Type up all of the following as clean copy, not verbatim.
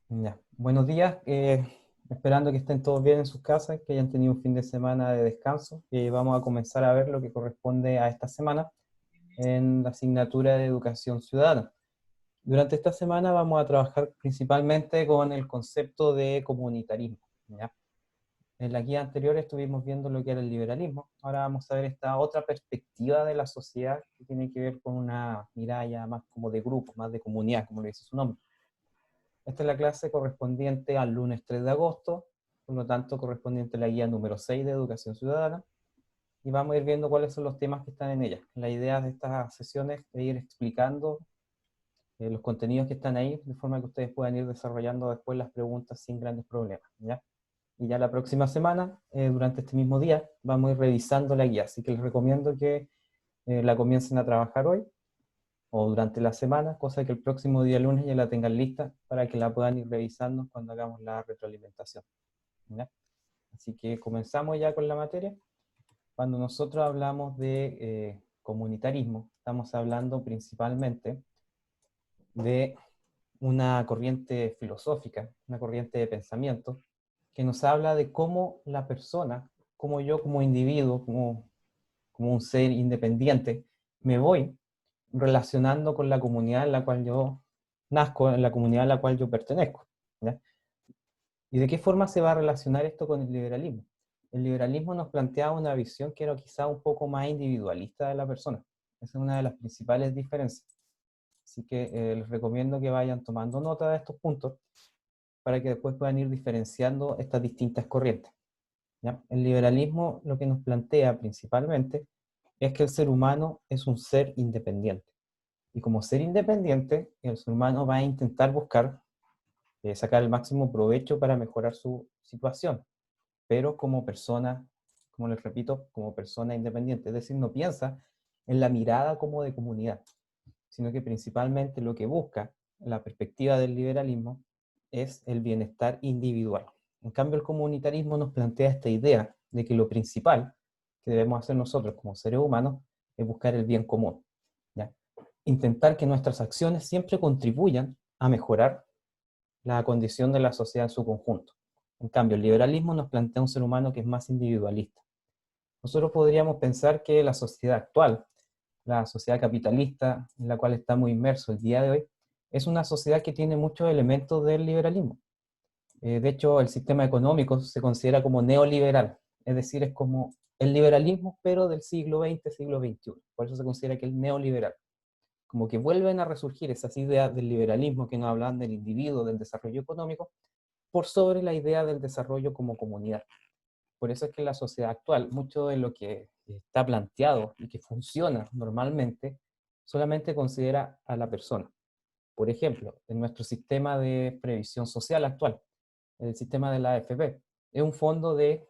Ya. Buenos días, esperando que estén todos bien en sus casas, que hayan tenido un fin de semana de descanso. Vamos a comenzar a ver lo que corresponde a esta semana en la asignatura de Educación Ciudadana. Durante esta semana vamos a trabajar principalmente con el concepto de comunitarismo, ¿ya? En la guía anterior estuvimos viendo lo que era el liberalismo. Ahora vamos a ver esta otra perspectiva de la sociedad que tiene que ver con una mirada ya más como de grupo, más de comunidad, como le dice su nombre. Esta es la clase correspondiente al lunes 3 de agosto, por lo tanto correspondiente a la guía número 6 de Educación Ciudadana, y vamos a ir viendo cuáles son los temas que están en ella. La idea de estas sesiones es ir explicando los contenidos que están ahí, de forma que ustedes puedan ir desarrollando después las preguntas sin grandes problemas, ¿ya? Y ya la próxima semana, durante este mismo día, vamos a ir revisando la guía, así que les recomiendo que la comiencen a trabajar hoy o durante la semana, cosa que el próximo día lunes ya la tengan lista para que la puedan ir revisando cuando hagamos la retroalimentación, ¿ya? Así que comenzamos ya con la materia. Cuando nosotros hablamos de comunitarismo, estamos hablando principalmente de una corriente filosófica, una corriente de pensamiento, que nos habla de cómo la persona, como yo como individuo, como un ser independiente, me voy relacionando con la comunidad en la cual yo nazco, en la comunidad a la cual yo pertenezco, ¿ya? ¿Y de qué forma se va a relacionar esto con el liberalismo? El liberalismo nos plantea una visión que era quizá un poco más individualista de la persona. Esa es una de las principales diferencias. Así que les recomiendo que vayan tomando nota de estos puntos para que después puedan ir diferenciando estas distintas corrientes, ¿ya? El liberalismo lo que nos plantea principalmente es que el ser humano es un ser independiente. Y como ser independiente, el ser humano va a intentar buscar sacar el máximo provecho para mejorar su situación, pero como persona, como les repito, como persona independiente. Es decir, no piensa en la mirada como de comunidad, sino que principalmente lo que busca, la perspectiva del liberalismo, es el bienestar individual. En cambio, el comunitarismo nos plantea esta idea de que lo principal que debemos hacer nosotros como seres humanos es buscar el bien común, ¿ya? Intentar que nuestras acciones siempre contribuyan a mejorar la condición de la sociedad en su conjunto. En cambio, el liberalismo nos plantea un ser humano que es más individualista. Nosotros podríamos pensar que la sociedad actual, la sociedad capitalista en la cual estamos inmersos el día de hoy, es una sociedad que tiene muchos elementos del liberalismo. De hecho, el sistema económico se considera como neoliberal, es decir, es como el liberalismo, pero del siglo XX, siglo XXI. Por eso se considera que es neoliberal. Como que vuelven a resurgir esas ideas del liberalismo que nos hablan del individuo, del desarrollo económico, por sobre la idea del desarrollo como comunidad. Por eso es que en la sociedad actual, mucho de lo que está planteado y que funciona normalmente, solamente considera a la persona. Por ejemplo, en nuestro sistema de previsión social actual, el sistema de la AFP, es un fondo de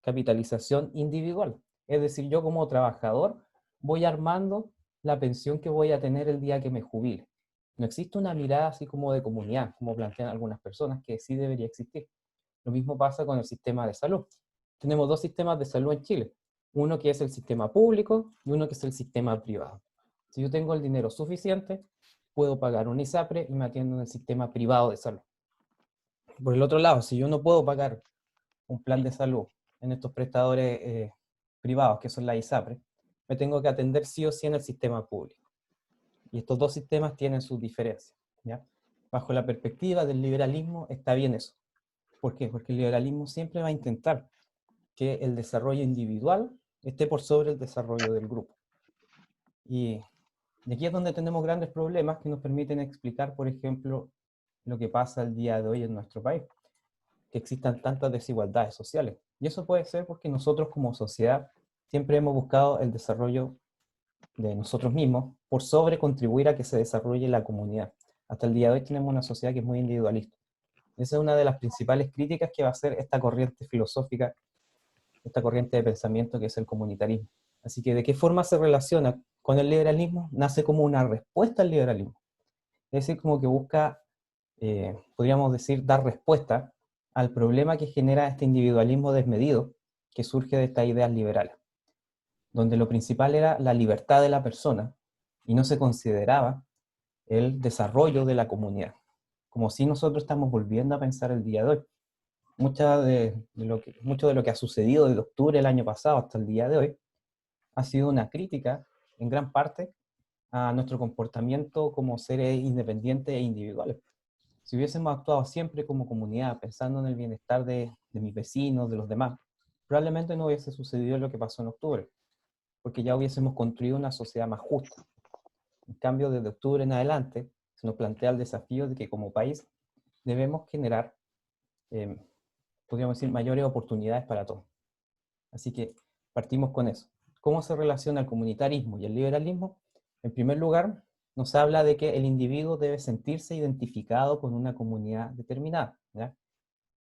capitalización individual. Es decir, yo como trabajador voy armando la pensión que voy a tener el día que me jubile. No existe una mirada así como de comunidad, como plantean algunas personas, que sí debería existir. Lo mismo pasa con el sistema de salud. Tenemos dos sistemas de salud en Chile. Uno que es el sistema público y uno que es el sistema privado. Si yo tengo el dinero suficiente, puedo pagar un ISAPRE y me atiendo en el sistema privado de salud. Por el otro lado, si yo no puedo pagar un plan de salud en estos prestadores privados, que son la ISAPRE, me tengo que atender sí o sí en el sistema público. Y estos dos sistemas tienen sus diferencias, ¿ya? Bajo la perspectiva del liberalismo está bien eso. ¿Por qué? Porque el liberalismo siempre va a intentar que el desarrollo individual esté por sobre el desarrollo del grupo. Y aquí es donde tenemos grandes problemas que nos permiten explicar, por ejemplo, lo que pasa el día de hoy en nuestro país, que existan tantas desigualdades sociales. Y eso puede ser porque nosotros como sociedad siempre hemos buscado el desarrollo de nosotros mismos por sobre contribuir a que se desarrolle la comunidad. Hasta el día de hoy tenemos una sociedad que es muy individualista. Esa es una de las principales críticas que va a hacer esta corriente filosófica, esta corriente de pensamiento que es el comunitarismo. Así que, ¿de qué forma se relaciona con el liberalismo? Nace como una respuesta al liberalismo. Es decir, como que busca, podríamos decir, dar respuesta al problema que genera este individualismo desmedido que surge de estas ideas liberales, donde lo principal era la libertad de la persona y no se consideraba el desarrollo de la comunidad. como si nosotros estamos volviendo a pensar el día de hoy. Mucho de lo que ha sucedido desde octubre del año pasado hasta el día de hoy ha sido una crítica, en gran parte, a nuestro comportamiento como seres independientes e individuales. Si hubiésemos actuado siempre como comunidad, pensando en el bienestar de mis vecinos, de los demás, probablemente no hubiese sucedido lo que pasó en octubre, porque ya hubiésemos construido una sociedad más justa. En cambio, desde octubre en adelante, se nos plantea el desafío de que como país debemos generar, eh, podríamos decir, mayores oportunidades para todos. Así que partimos con eso. ¿Cómo se relaciona el comunitarismo y el liberalismo? En primer lugar, nos habla de que el individuo debe sentirse identificado con una comunidad determinada, ¿ya?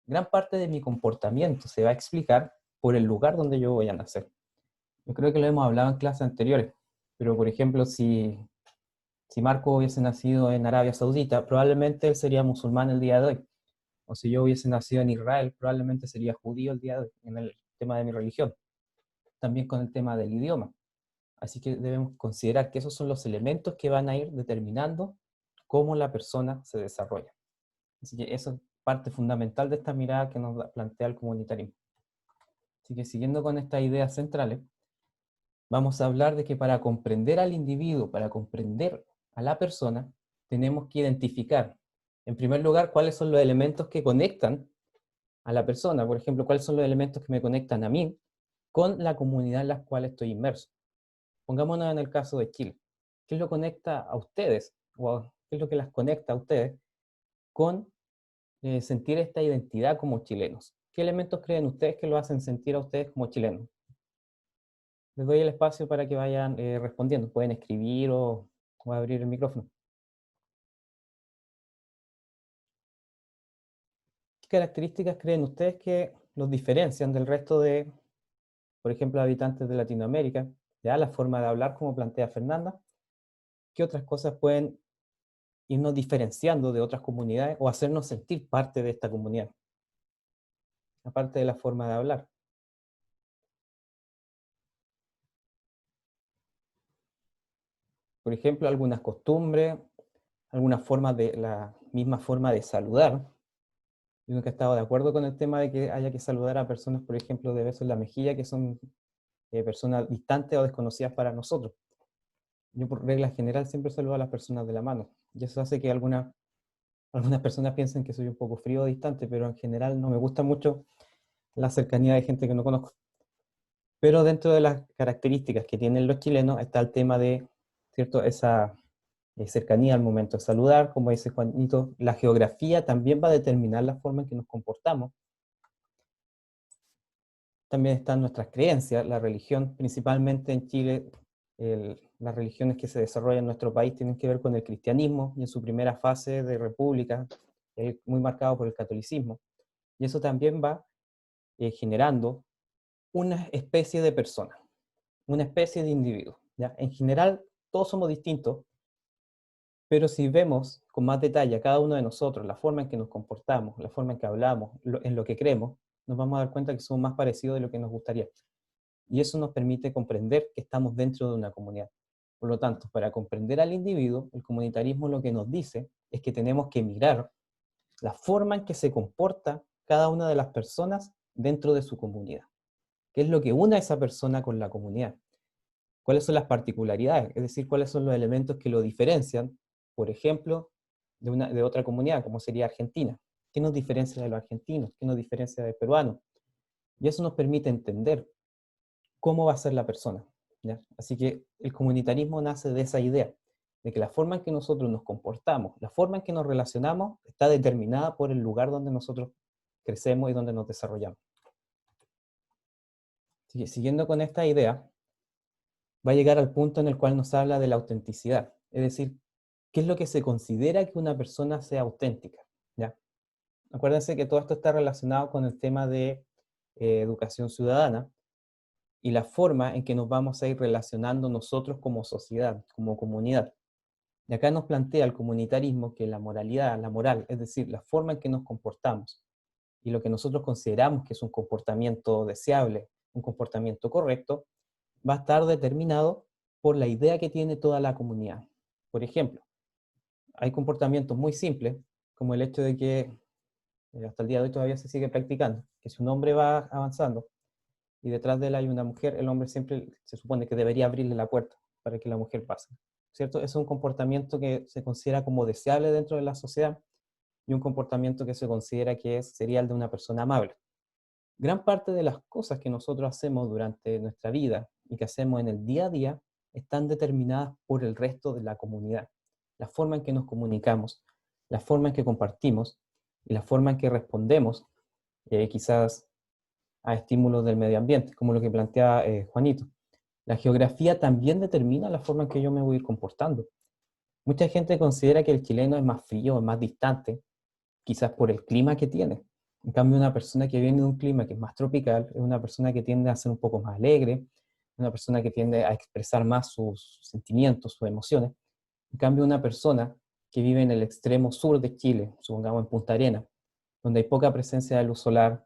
Gran parte de mi comportamiento se va a explicar por el lugar donde yo voy a nacer. Yo creo que lo hemos hablado en clases anteriores, pero por ejemplo, si Marco hubiese nacido en Arabia Saudita, probablemente él sería musulmán el día de hoy. O si yo hubiese nacido en Israel, probablemente sería judío el día de hoy, en el tema de mi religión. También con el tema del idioma. Así que debemos considerar que esos son los elementos que van a ir determinando cómo la persona se desarrolla. Así que eso es parte fundamental de esta mirada que nos plantea el comunitarismo. Así que siguiendo con estas ideas centrales, vamos a hablar de que para comprender al individuo, para comprender a la persona, tenemos que identificar, en primer lugar, cuáles son los elementos que conectan a la persona. Por ejemplo, cuáles son los elementos que me conectan a mí con la comunidad en la cual estoy inmerso. Pongámonos en el caso de Chile. ¿Qué es lo que conecta a ustedes? ¿O qué es lo que las conecta a ustedes con sentir esta identidad como chilenos? ¿Qué elementos creen ustedes que lo hacen sentir a ustedes como chilenos? Les doy el espacio para que vayan respondiendo. Pueden escribir o abrir el micrófono. ¿Qué características creen ustedes que los diferencian del resto de, por ejemplo, habitantes de Latinoamérica? Ya la forma de hablar, como plantea Fernanda. ¿Qué otras cosas pueden irnos diferenciando de otras comunidades o hacernos sentir parte de esta comunidad? Aparte de la forma de hablar. Por ejemplo, algunas costumbres, algunas formas de la misma forma de saludar. Yo nunca he estado de acuerdo con el tema de que haya que saludar a personas, por ejemplo, de beso en la mejilla, que son personas distantes o desconocidas para nosotros. Yo por regla general siempre saludo a las personas de la mano. Y eso hace que algunas personas piensen que soy un poco frío o distante, pero en general no me gusta mucho la cercanía de gente que no conozco. Pero dentro de las características que tienen los chilenos está el tema de, ¿cierto?, esa cercanía al momento de saludar, como dice Juanito, la geografía también va a determinar la forma en que nos comportamos. También están nuestras creencias, la religión, principalmente en Chile, las religiones que se desarrollan en nuestro país tienen que ver con el cristianismo, y en su primera fase de república, muy marcado por el catolicismo. Y eso también va generando una especie de persona, una especie de individuo, ¿ya? En general, todos somos distintos, pero si vemos con más detalle a cada uno de nosotros, la forma en que nos comportamos, la forma en que hablamos, en lo que creemos, nos vamos a dar cuenta que somos más parecidos de lo que nos gustaría. Y eso nos permite comprender que estamos dentro de una comunidad. Por lo tanto, para comprender al individuo, el comunitarismo lo que nos dice es que tenemos que mirar la forma en que se comporta cada una de las personas dentro de su comunidad. ¿Qué es lo que une a esa persona con la comunidad? ¿Cuáles son las particularidades? Es decir, cuáles son los elementos que lo diferencian, por ejemplo, de otra comunidad, como sería Argentina. ¿Qué nos diferencia de los argentinos? ¿Qué nos diferencia de los peruanos? Y eso nos permite entender cómo va a ser la persona, ¿ya? Así que el comunitarismo nace de esa idea, de que la forma en que nosotros nos comportamos, la forma en que nos relacionamos, está determinada por el lugar donde nosotros crecemos y donde nos desarrollamos. Así que, siguiendo con esta idea, va a llegar al punto en el cual nos habla de la autenticidad, es decir, ¿qué es lo que se considera que una persona sea auténtica? ¿Ya? Acuérdense que todo esto está relacionado con el tema de educación ciudadana y la forma en que nos vamos a ir relacionando nosotros como sociedad, como comunidad. Y acá nos plantea el comunitarismo que la moralidad, la moral, es decir, la forma en que nos comportamos y lo que nosotros consideramos que es un comportamiento deseable, un comportamiento correcto, va a estar determinado por la idea que tiene toda la comunidad. Por ejemplo, hay comportamientos muy simples, como el hecho de que hasta el día de hoy todavía se sigue practicando, que si un hombre va avanzando y detrás de él hay una mujer, el hombre siempre se supone que debería abrirle la puerta para que la mujer pase, ¿cierto? Es un comportamiento que se considera como deseable dentro de la sociedad y un comportamiento que se considera que sería el de una persona amable. Gran parte de las cosas que nosotros hacemos durante nuestra vida y que hacemos en el día a día están determinadas por el resto de la comunidad. La forma en que nos comunicamos, la forma en que compartimos y la forma en que respondemos quizás a estímulos del medio ambiente, como lo que plantea Juanito. La geografía también determina la forma en que yo me voy a ir comportando. Mucha gente considera que el chileno es más frío, es más distante, quizás por el clima que tiene. En cambio, una persona que viene de un clima que es más tropical es una persona que tiende a ser un poco más alegre, una persona que tiende a expresar más sus sentimientos, sus emociones. En cambio, una persona que vive en el extremo sur de Chile, supongamos en Punta Arenas, donde hay poca presencia de luz solar,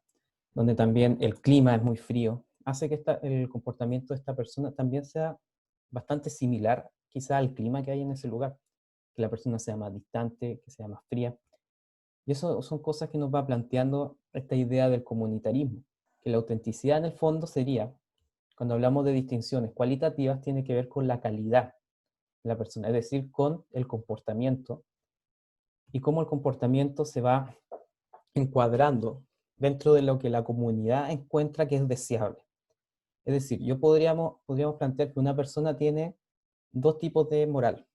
donde también el clima es muy frío, hace que el comportamiento de esta persona también sea bastante similar quizá al clima que hay en ese lugar, que la persona sea más distante, que sea más fría. Y eso son cosas que nos va planteando esta idea del comunitarismo, que la autenticidad en el fondo sería, cuando hablamos de distinciones cualitativas, tiene que ver con la calidad de la persona, es decir, con el comportamiento y cómo el comportamiento se va encuadrando dentro de lo que la comunidad encuentra que es deseable. Es decir, podríamos plantear que una persona tiene dos tipos de moral.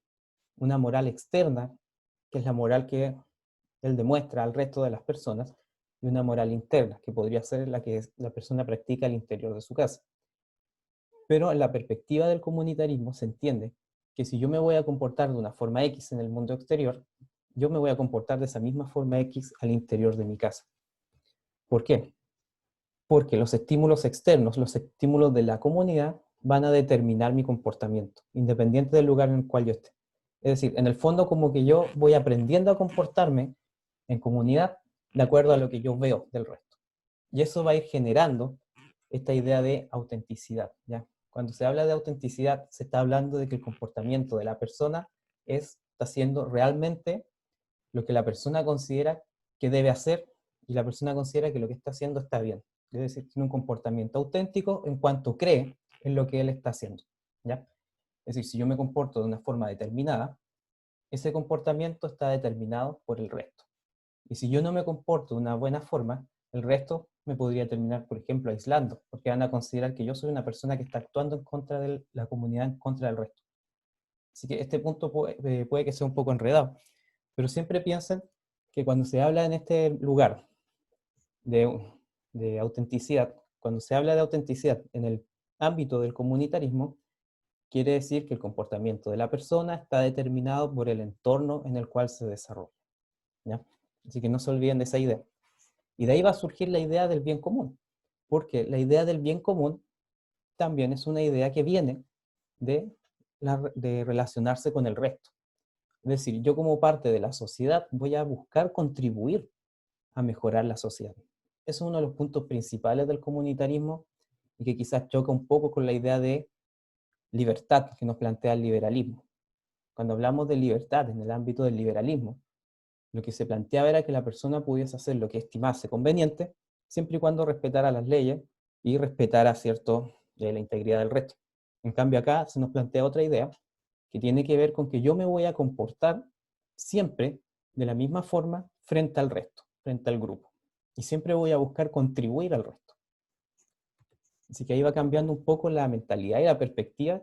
Una moral externa, que es la moral que él demuestra al resto de las personas, y una moral interna, que podría ser la que la persona practica al interior de su casa. Pero en la perspectiva del comunitarismo se entiende que si yo me voy a comportar de una forma X en el mundo exterior, yo me voy a comportar de esa misma forma X al interior de mi casa. ¿Por qué? Porque los estímulos externos, los estímulos de la comunidad, van a determinar mi comportamiento, independiente del lugar en el cual yo esté. Es decir, en el fondo como que yo voy aprendiendo a comportarme en comunidad de acuerdo a lo que yo veo del resto. Y eso va a ir generando esta idea de autenticidad, ¿ya? Cuando se habla de autenticidad, se está hablando de que el comportamiento de la persona está haciendo realmente lo que la persona considera que debe hacer y la persona considera que lo que está haciendo está bien. Es decir, tiene un comportamiento auténtico en cuanto cree en lo que él está haciendo, ¿ya? Es decir, si yo me comporto de una forma determinada, ese comportamiento está determinado por el resto. Y si yo no me comporto de una buena forma, el resto me podría terminar, por ejemplo, aislando, porque van a considerar que yo soy una persona que está actuando en contra de la comunidad, en contra del resto. Así que este punto puede que sea un poco enredado, pero siempre piensen que cuando se habla en este lugar de, de autenticidad, cuando se habla de autenticidad en el ámbito del comunitarismo, quiere decir que el comportamiento de la persona está determinado por el entorno en el cual se desarrolla, ¿ya? Así que no se olviden de esa idea. Y de ahí va a surgir la idea del bien común, porque la idea del bien común también es una idea que viene de relacionarse con el resto. Es decir, yo como parte de la sociedad voy a buscar contribuir a mejorar la sociedad. Es uno de los puntos principales del comunitarismo y que quizás choca un poco con la idea de libertad que nos plantea el liberalismo. Cuando hablamos de libertad en el ámbito del liberalismo, lo que se planteaba era que la persona pudiese hacer lo que estimase conveniente, siempre y cuando respetara las leyes y respetara, cierto, la integridad del resto. En cambio acá se nos plantea otra idea que tiene que ver con que yo me voy a comportar siempre de la misma forma frente al resto, frente al grupo. Y siempre voy a buscar contribuir al resto. Así que ahí va cambiando un poco la mentalidad y la perspectiva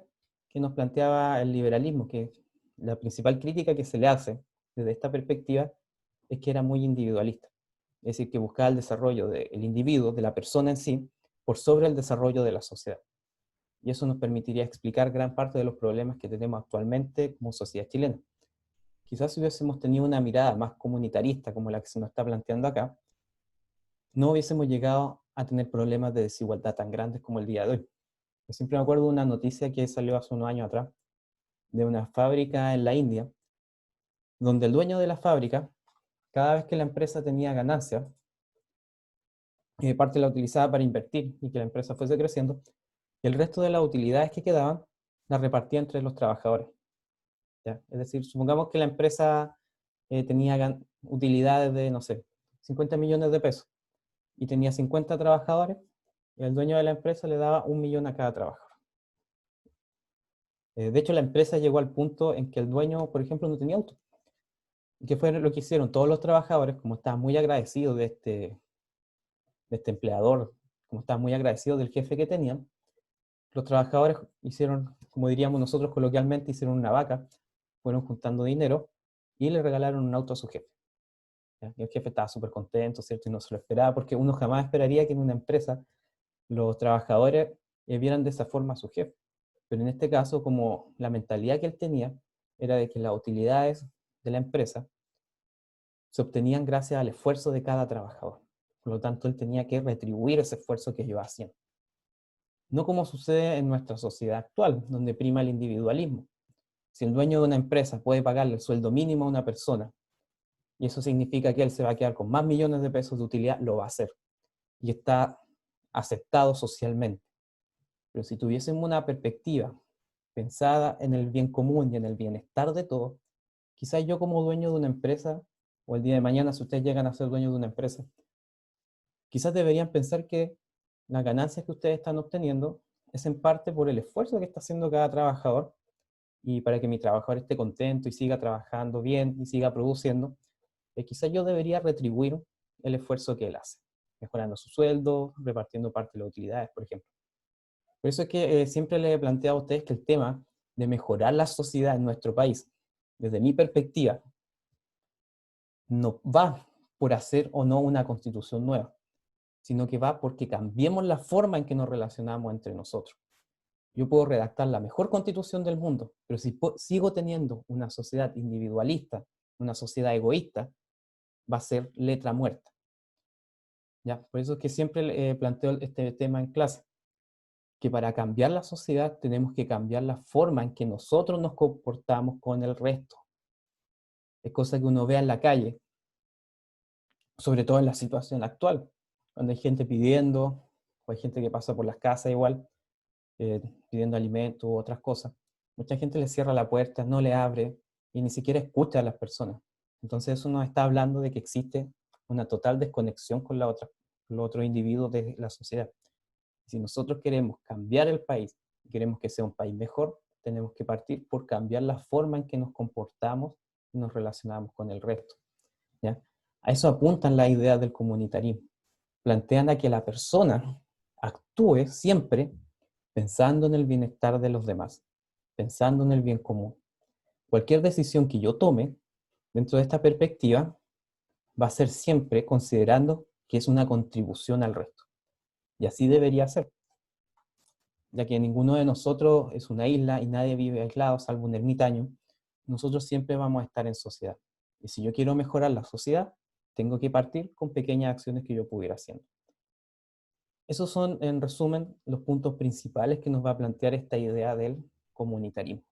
que nos planteaba el liberalismo, que la principal crítica que se le hace desde esta perspectiva es que era muy individualista. Es decir, que buscaba el desarrollo del individuo, de la persona en sí, por sobre el desarrollo de la sociedad. Y eso nos permitiría explicar gran parte de los problemas que tenemos actualmente como sociedad chilena. Quizás si hubiésemos tenido una mirada más comunitarista como la que se nos está planteando acá, no hubiésemos llegado a tener problemas de desigualdad tan grandes como el día de hoy. Yo siempre me acuerdo de una noticia que salió hace unos años atrás, de una fábrica en la India, donde el dueño de la fábrica, cada vez que la empresa tenía ganancias, parte la utilizaba para invertir y que la empresa fuese creciendo, y el resto de las utilidades que quedaban las repartía entre los trabajadores, ¿ya? Es decir, supongamos que la empresa utilidades de, no sé, 50 millones de pesos y tenía 50 trabajadores, el dueño de la empresa le daba 1 millón a cada trabajador. De hecho, la empresa llegó al punto en que el dueño, por ejemplo, no tenía auto. ¿Y qué fue lo que hicieron? Todos los trabajadores, como estaban muy agradecidos de este empleador, como estaban muy agradecidos del jefe que tenían, los trabajadores hicieron, como diríamos nosotros coloquialmente, hicieron una vaca, fueron juntando dinero y le regalaron un auto a su jefe. ¿Ya? Y el jefe estaba súper contento, ¿cierto? Y no se lo esperaba, porque uno jamás esperaría que en una empresa los trabajadores vieran de esa forma a su jefe. Pero en este caso, como la mentalidad que él tenía era de que las utilidades de la empresa se obtenían gracias al esfuerzo de cada trabajador. Por lo tanto, él tenía que retribuir ese esfuerzo que ellos hacían. No como sucede en nuestra sociedad actual, donde prima el individualismo. Si el dueño de una empresa puede pagarle el sueldo mínimo a una persona, y eso significa que él se va a quedar con más millones de pesos de utilidad, lo va a hacer. Y está aceptado socialmente. Pero si tuviésemos una perspectiva pensada en el bien común y en el bienestar de todos, quizás yo como dueño de una empresa, o el día de mañana si ustedes llegan a ser dueños de una empresa, quizás deberían pensar que las ganancias que ustedes están obteniendo es en parte por el esfuerzo que está haciendo cada trabajador, y para que mi trabajador esté contento y siga trabajando bien y siga produciendo, quizás yo debería retribuir el esfuerzo que él hace, mejorando su sueldo, repartiendo parte de las utilidades, por ejemplo. Por eso es que siempre les he planteado a ustedes que el tema de mejorar la sociedad en nuestro país, desde mi perspectiva, no va por hacer o no una constitución nueva, sino que va porque cambiemos la forma en que nos relacionamos entre nosotros. Yo puedo redactar la mejor constitución del mundo, pero si sigo teniendo una sociedad individualista, una sociedad egoísta, va a ser letra muerta. ¿Ya? Por eso es que siempre planteo este tema en clase, que para cambiar la sociedad tenemos que cambiar la forma en que nosotros nos comportamos con el resto. Es cosa que uno vea en la calle, sobre todo en la situación actual, cuando hay gente pidiendo, o hay gente que pasa por las casas igual, pidiendo alimentos u otras cosas. Mucha gente le cierra la puerta, no le abre y ni siquiera escucha a las personas. Entonces eso nos está hablando de que existe una total desconexión con los otros individuos de la sociedad. Si nosotros queremos cambiar el país, queremos que sea un país mejor, tenemos que partir por cambiar la forma en que nos comportamos y nos relacionamos con el resto. ¿Ya? A eso apuntan las ideas del comunitarismo. Plantean a que la persona actúe siempre pensando en el bienestar de los demás, pensando en el bien común. Cualquier decisión que yo tome dentro de esta perspectiva va a ser siempre considerando que es una contribución al resto. Y así debería ser, ya que ninguno de nosotros es una isla y nadie vive aislado, salvo un ermitaño. Nosotros siempre vamos a estar en sociedad. Y si yo quiero mejorar la sociedad, tengo que partir con pequeñas acciones que yo pudiera haciendo. Esos son, en resumen, los puntos principales que nos va a plantear esta idea del comunitarismo.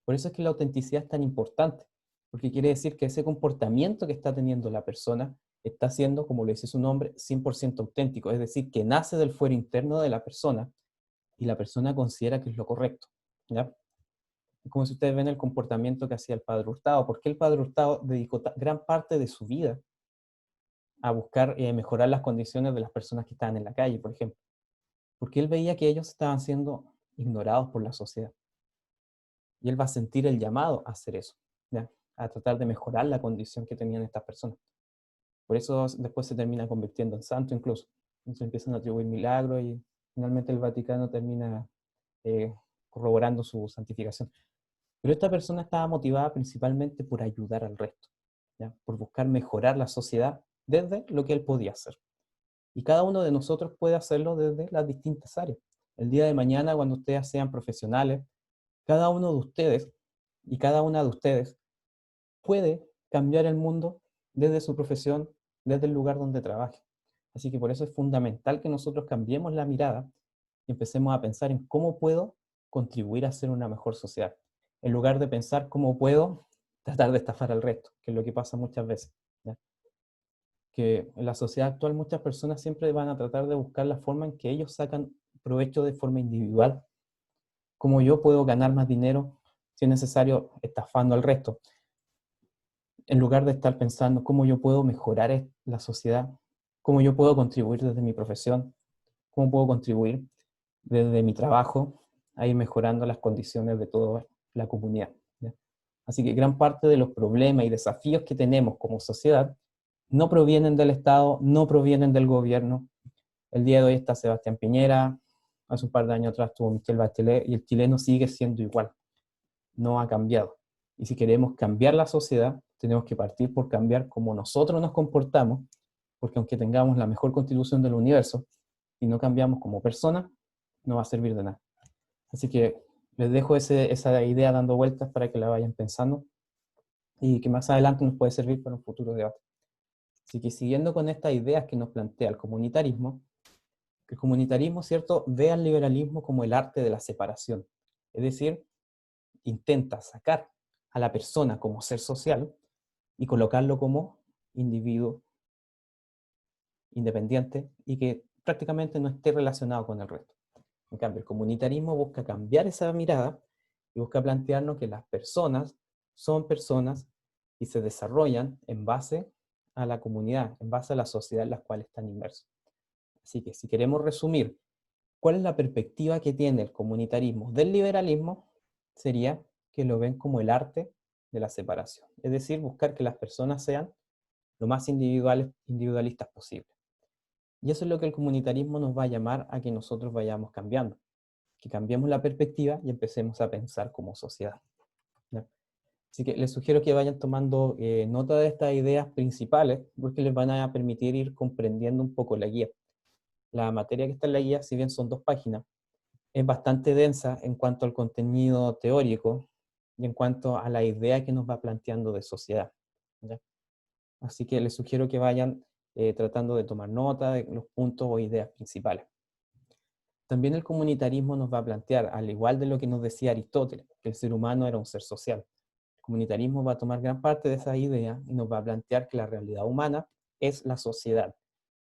Por eso es que la autenticidad es tan importante, porque quiere decir que ese comportamiento que está teniendo la persona está siendo, como lo dice su nombre, 100% auténtico, es decir, que nace del fuero interno de la persona y la persona considera que es lo correcto. ¿Ya? Es como si ustedes ven el comportamiento que hacía el padre Hurtado. ¿Por qué el padre Hurtado dedicó gran parte de su vida a buscar mejorar las condiciones de las personas que estaban en la calle, por ejemplo? Porque él veía que ellos estaban siendo ignorados por la sociedad. Y él va a sentir el llamado a hacer eso, ¿ya? A tratar de mejorar la condición que tenían estas personas. Por eso después se termina convirtiendo en santo incluso. Entonces empiezan a atribuir milagros y finalmente el Vaticano termina eh, corroborando su santificación. Pero esta persona estaba motivada principalmente por ayudar al resto, ¿ya? Por buscar mejorar la sociedad desde lo que él podía hacer. Y cada uno de nosotros puede hacerlo desde las distintas áreas. El día de mañana, cuando ustedes sean profesionales, cada uno de ustedes y cada una de ustedes puede cambiar el mundo desde su profesión, desde el lugar donde trabaje. Así que por eso es fundamental que nosotros cambiemos la mirada y empecemos a pensar en cómo puedo contribuir a ser una mejor sociedad, en lugar de pensar cómo puedo tratar de estafar al resto, que es lo que pasa muchas veces, ¿ya? Que en la sociedad actual muchas personas siempre van a tratar de buscar la forma en que ellos sacan provecho de forma individual, como yo puedo ganar más dinero si es necesario estafando al resto. en lugar de estar pensando cómo yo puedo mejorar la sociedad, cómo yo puedo contribuir desde mi profesión, cómo puedo contribuir desde mi trabajo a ir mejorando las condiciones de toda la comunidad, ¿ya? Así que gran parte de los problemas y desafíos que tenemos como sociedad no provienen del Estado, no provienen del gobierno. El día de hoy está Sebastián Piñera, hace un par de años atrás estuvo Michelle Bachelet, y el chileno sigue siendo igual, no ha cambiado. Y si queremos cambiar la sociedad, tenemos que partir por cambiar cómo nosotros nos comportamos, porque aunque tengamos la mejor constitución del universo, si no cambiamos como personas, no va a servir de nada. Así que les dejo esa idea dando vueltas para que la vayan pensando y que más adelante nos puede servir para un futuro debate. Así que siguiendo con estas ideas que nos plantea el comunitarismo, ¿cierto?, ve al liberalismo como el arte de la separación. Es decir, intenta sacar a la persona como ser social y colocarlo como individuo independiente y que prácticamente no esté relacionado con el resto. En cambio, el comunitarismo busca cambiar esa mirada y busca plantearnos que las personas son personas y se desarrollan en base a la comunidad, en base a la sociedad en la cual están inmersos. Así que si queremos resumir cuál es la perspectiva que tiene el comunitarismo del liberalismo, sería que lo ven como el arte de la separación. Es decir, buscar que las personas sean lo más individualistas posible. Y eso es lo que el comunitarismo nos va a llamar a que nosotros vayamos cambiando, que cambiemos la perspectiva y empecemos a pensar como sociedad, ¿ya? Así que les sugiero que vayan tomando nota de estas ideas principales, porque les van a permitir ir comprendiendo un poco la guía. La materia que está en la guía, si bien son 2 páginas, es bastante densa en cuanto al contenido teórico y en cuanto a la idea que nos va planteando de sociedad, ¿ya? Así que les sugiero que vayan tratando de tomar nota de los puntos o ideas principales. También el comunitarismo nos va a plantear, al igual de lo que nos decía Aristóteles, que el ser humano era un ser social. El comunitarismo va a tomar gran parte de esa idea y nos va a plantear que la realidad humana es la sociedad.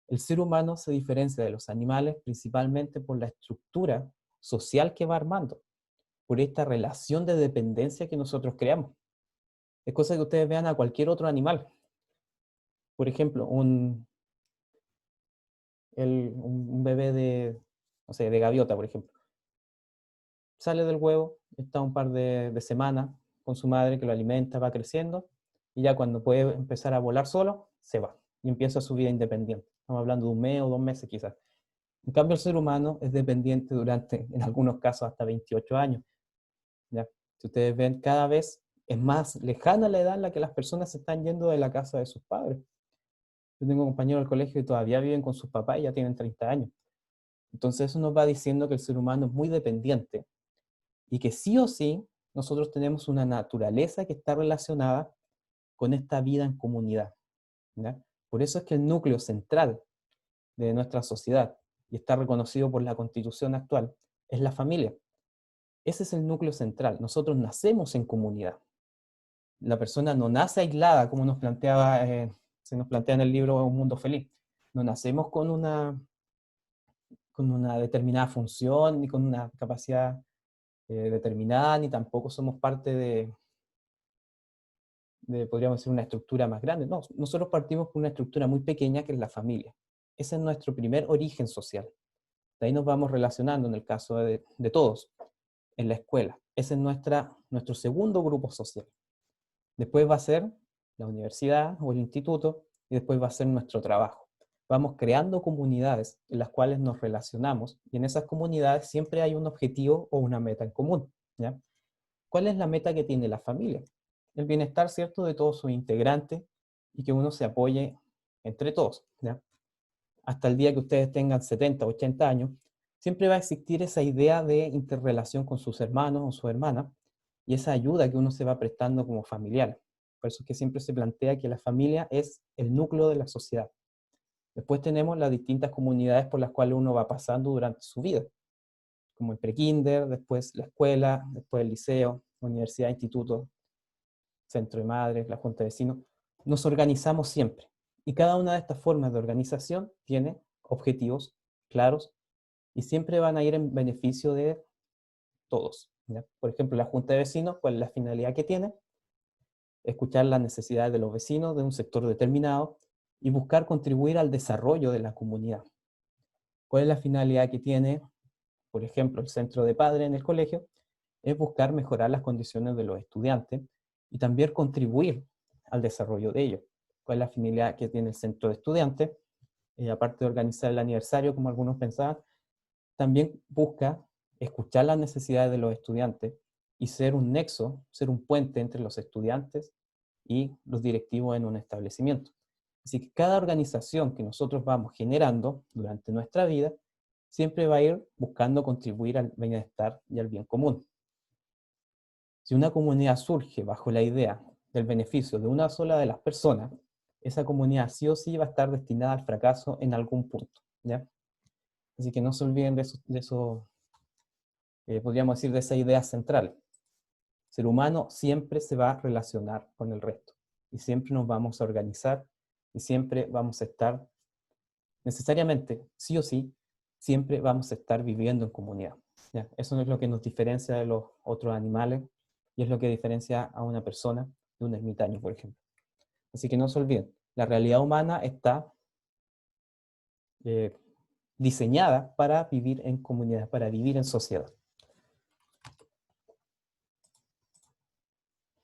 El ser humano se diferencia de los animales principalmente por la estructura social que va armando, por esta relación de dependencia que nosotros creamos. Es cosa que ustedes vean a cualquier otro animal. Por ejemplo, un bebé de, no sé, de gaviota, por ejemplo. Sale del huevo, está un par de semanas con su madre que lo alimenta, va creciendo, y ya cuando puede empezar a volar solo, se va y empieza su vida independiente. Estamos hablando de 1 mes o 2 meses quizás. En cambio, el ser humano es dependiente durante, en algunos casos, hasta 28 años. ¿Ya? Si ustedes ven, cada vez es más lejana la edad en la que las personas se están yendo de la casa de sus padres. Yo tengo compañeros del colegio que todavía viven con sus papás y ya tienen 30 años. Entonces eso nos va diciendo que el ser humano es muy dependiente y que sí o sí nosotros tenemos una naturaleza que está relacionada con esta vida en comunidad, ¿ya? Por eso es que el núcleo central de nuestra sociedad, y está reconocido por la Constitución actual, es la familia. Ese es el núcleo central. Nosotros nacemos en comunidad. La persona no nace aislada, como se nos plantea en el libro Un Mundo Feliz. No nacemos con una determinada función, ni con una capacidad determinada, ni tampoco somos parte podríamos decir, una estructura más grande. No, nosotros partimos por una estructura muy pequeña que es la familia. Ese es nuestro primer origen social. De ahí nos vamos relacionando en el caso de todos, en la escuela. Ese es nuestro segundo grupo social. Después va a ser la universidad o el instituto y después va a ser nuestro trabajo. Vamos creando comunidades en las cuales nos relacionamos y en esas comunidades siempre hay un objetivo o una meta en común, ¿ya? ¿Cuál es la meta que tiene la familia? El bienestar, ¿cierto?, de todos sus integrantes y que uno se apoye entre todos, ¿ya? Hasta el día que ustedes tengan 70, 80 años, siempre va a existir esa idea de interrelación con sus hermanos o su hermana y esa ayuda que uno se va prestando como familiar. Por eso es que siempre se plantea que la familia es el núcleo de la sociedad. Después tenemos las distintas comunidades por las cuales uno va pasando durante su vida, como el prekinder, después la escuela, después el liceo, universidad, instituto, centro de madres, la junta de vecinos. Nos organizamos siempre. Y cada una de estas formas de organización tiene objetivos claros y siempre van a ir en beneficio de todos, ¿ya? Por ejemplo, la junta de vecinos, ¿cuál es la finalidad que tiene? escuchar las necesidades de los vecinos de un sector determinado y buscar contribuir al desarrollo de la comunidad. ¿Cuál es la finalidad que tiene, por ejemplo, el centro de padres en el colegio? Es buscar mejorar las condiciones de los estudiantes y también contribuir al desarrollo de ellos. ¿Cuál es la finalidad que tiene el centro de estudiantes? Aparte de organizar el aniversario, como algunos pensaban, también busca escuchar las necesidades de los estudiantes y ser un nexo, ser un puente entre los estudiantes y los directivos en un establecimiento. Así que cada organización que nosotros vamos generando durante nuestra vida siempre va a ir buscando contribuir al bienestar y al bien común. Si una comunidad surge bajo la idea del beneficio de una sola de las personas, esa comunidad sí o sí va a estar destinada al fracaso en algún punto, ¿ya? Así que no se olviden de eso, podríamos decir, de esa idea central. El ser humano siempre se va a relacionar con el resto y siempre nos vamos a organizar y siempre vamos a estar, necesariamente, sí o sí, siempre vamos a estar viviendo en comunidad, ¿ya? Eso es lo que nos diferencia de los otros animales y es lo que diferencia a una persona de un ermitaño, por ejemplo. Así que no se olviden, la realidad humana está eh, diseñada para vivir en comunidad, para vivir en sociedad.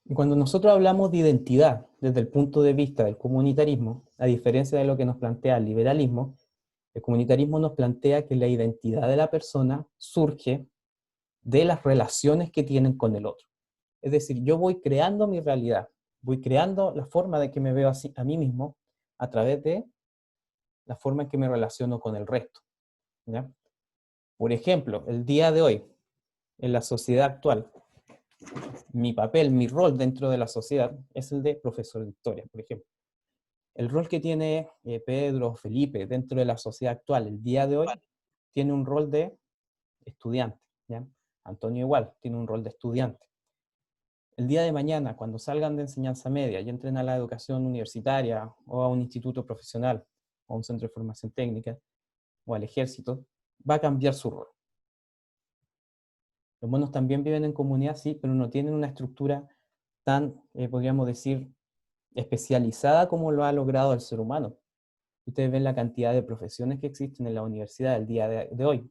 Y cuando nosotros hablamos de identidad desde el punto de vista del comunitarismo, a diferencia de lo que nos plantea el liberalismo, el comunitarismo nos plantea que la identidad de la persona surge de las relaciones que tienen con el otro. Es decir, yo voy creando mi realidad, voy creando la forma de que me veo a mí mismo a través de la forma en que me relaciono con el resto, ¿ya? Por ejemplo, el día de hoy, en la sociedad actual, mi papel, mi rol dentro de la sociedad es el de profesor de historia, por ejemplo. El rol que tiene Pedro, Felipe dentro de la sociedad actual el día de hoy tiene un rol de estudiante, ¿ya? Antonio igual, tiene un rol de estudiante. El día de mañana, cuando salgan de enseñanza media y entren a la educación universitaria o a un instituto profesional o a un centro de formación técnica o al ejército, va a cambiar su rol. Los monos también viven en comunidad, sí, pero no tienen una estructura tan, podríamos decir, especializada como lo ha logrado el ser humano. Ustedes ven la cantidad de profesiones que existen en la universidad el día de hoy.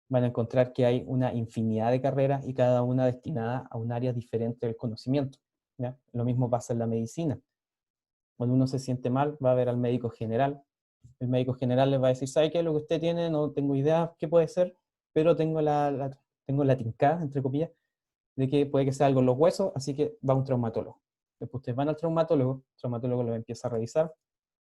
Van a encontrar que hay una infinidad de carreras y cada una destinada a un área diferente del conocimiento, ¿ya? Lo mismo pasa en la medicina. Cuando uno se siente mal, va a ver al médico general. El médico general les va a decir, ¿sabe qué? Lo que usted tiene, no tengo idea qué puede ser, pero tengo la tincada, entre comillas, de que puede que sea algo en los huesos, así que va a un traumatólogo. Después ustedes van al traumatólogo, el traumatólogo los empieza a revisar,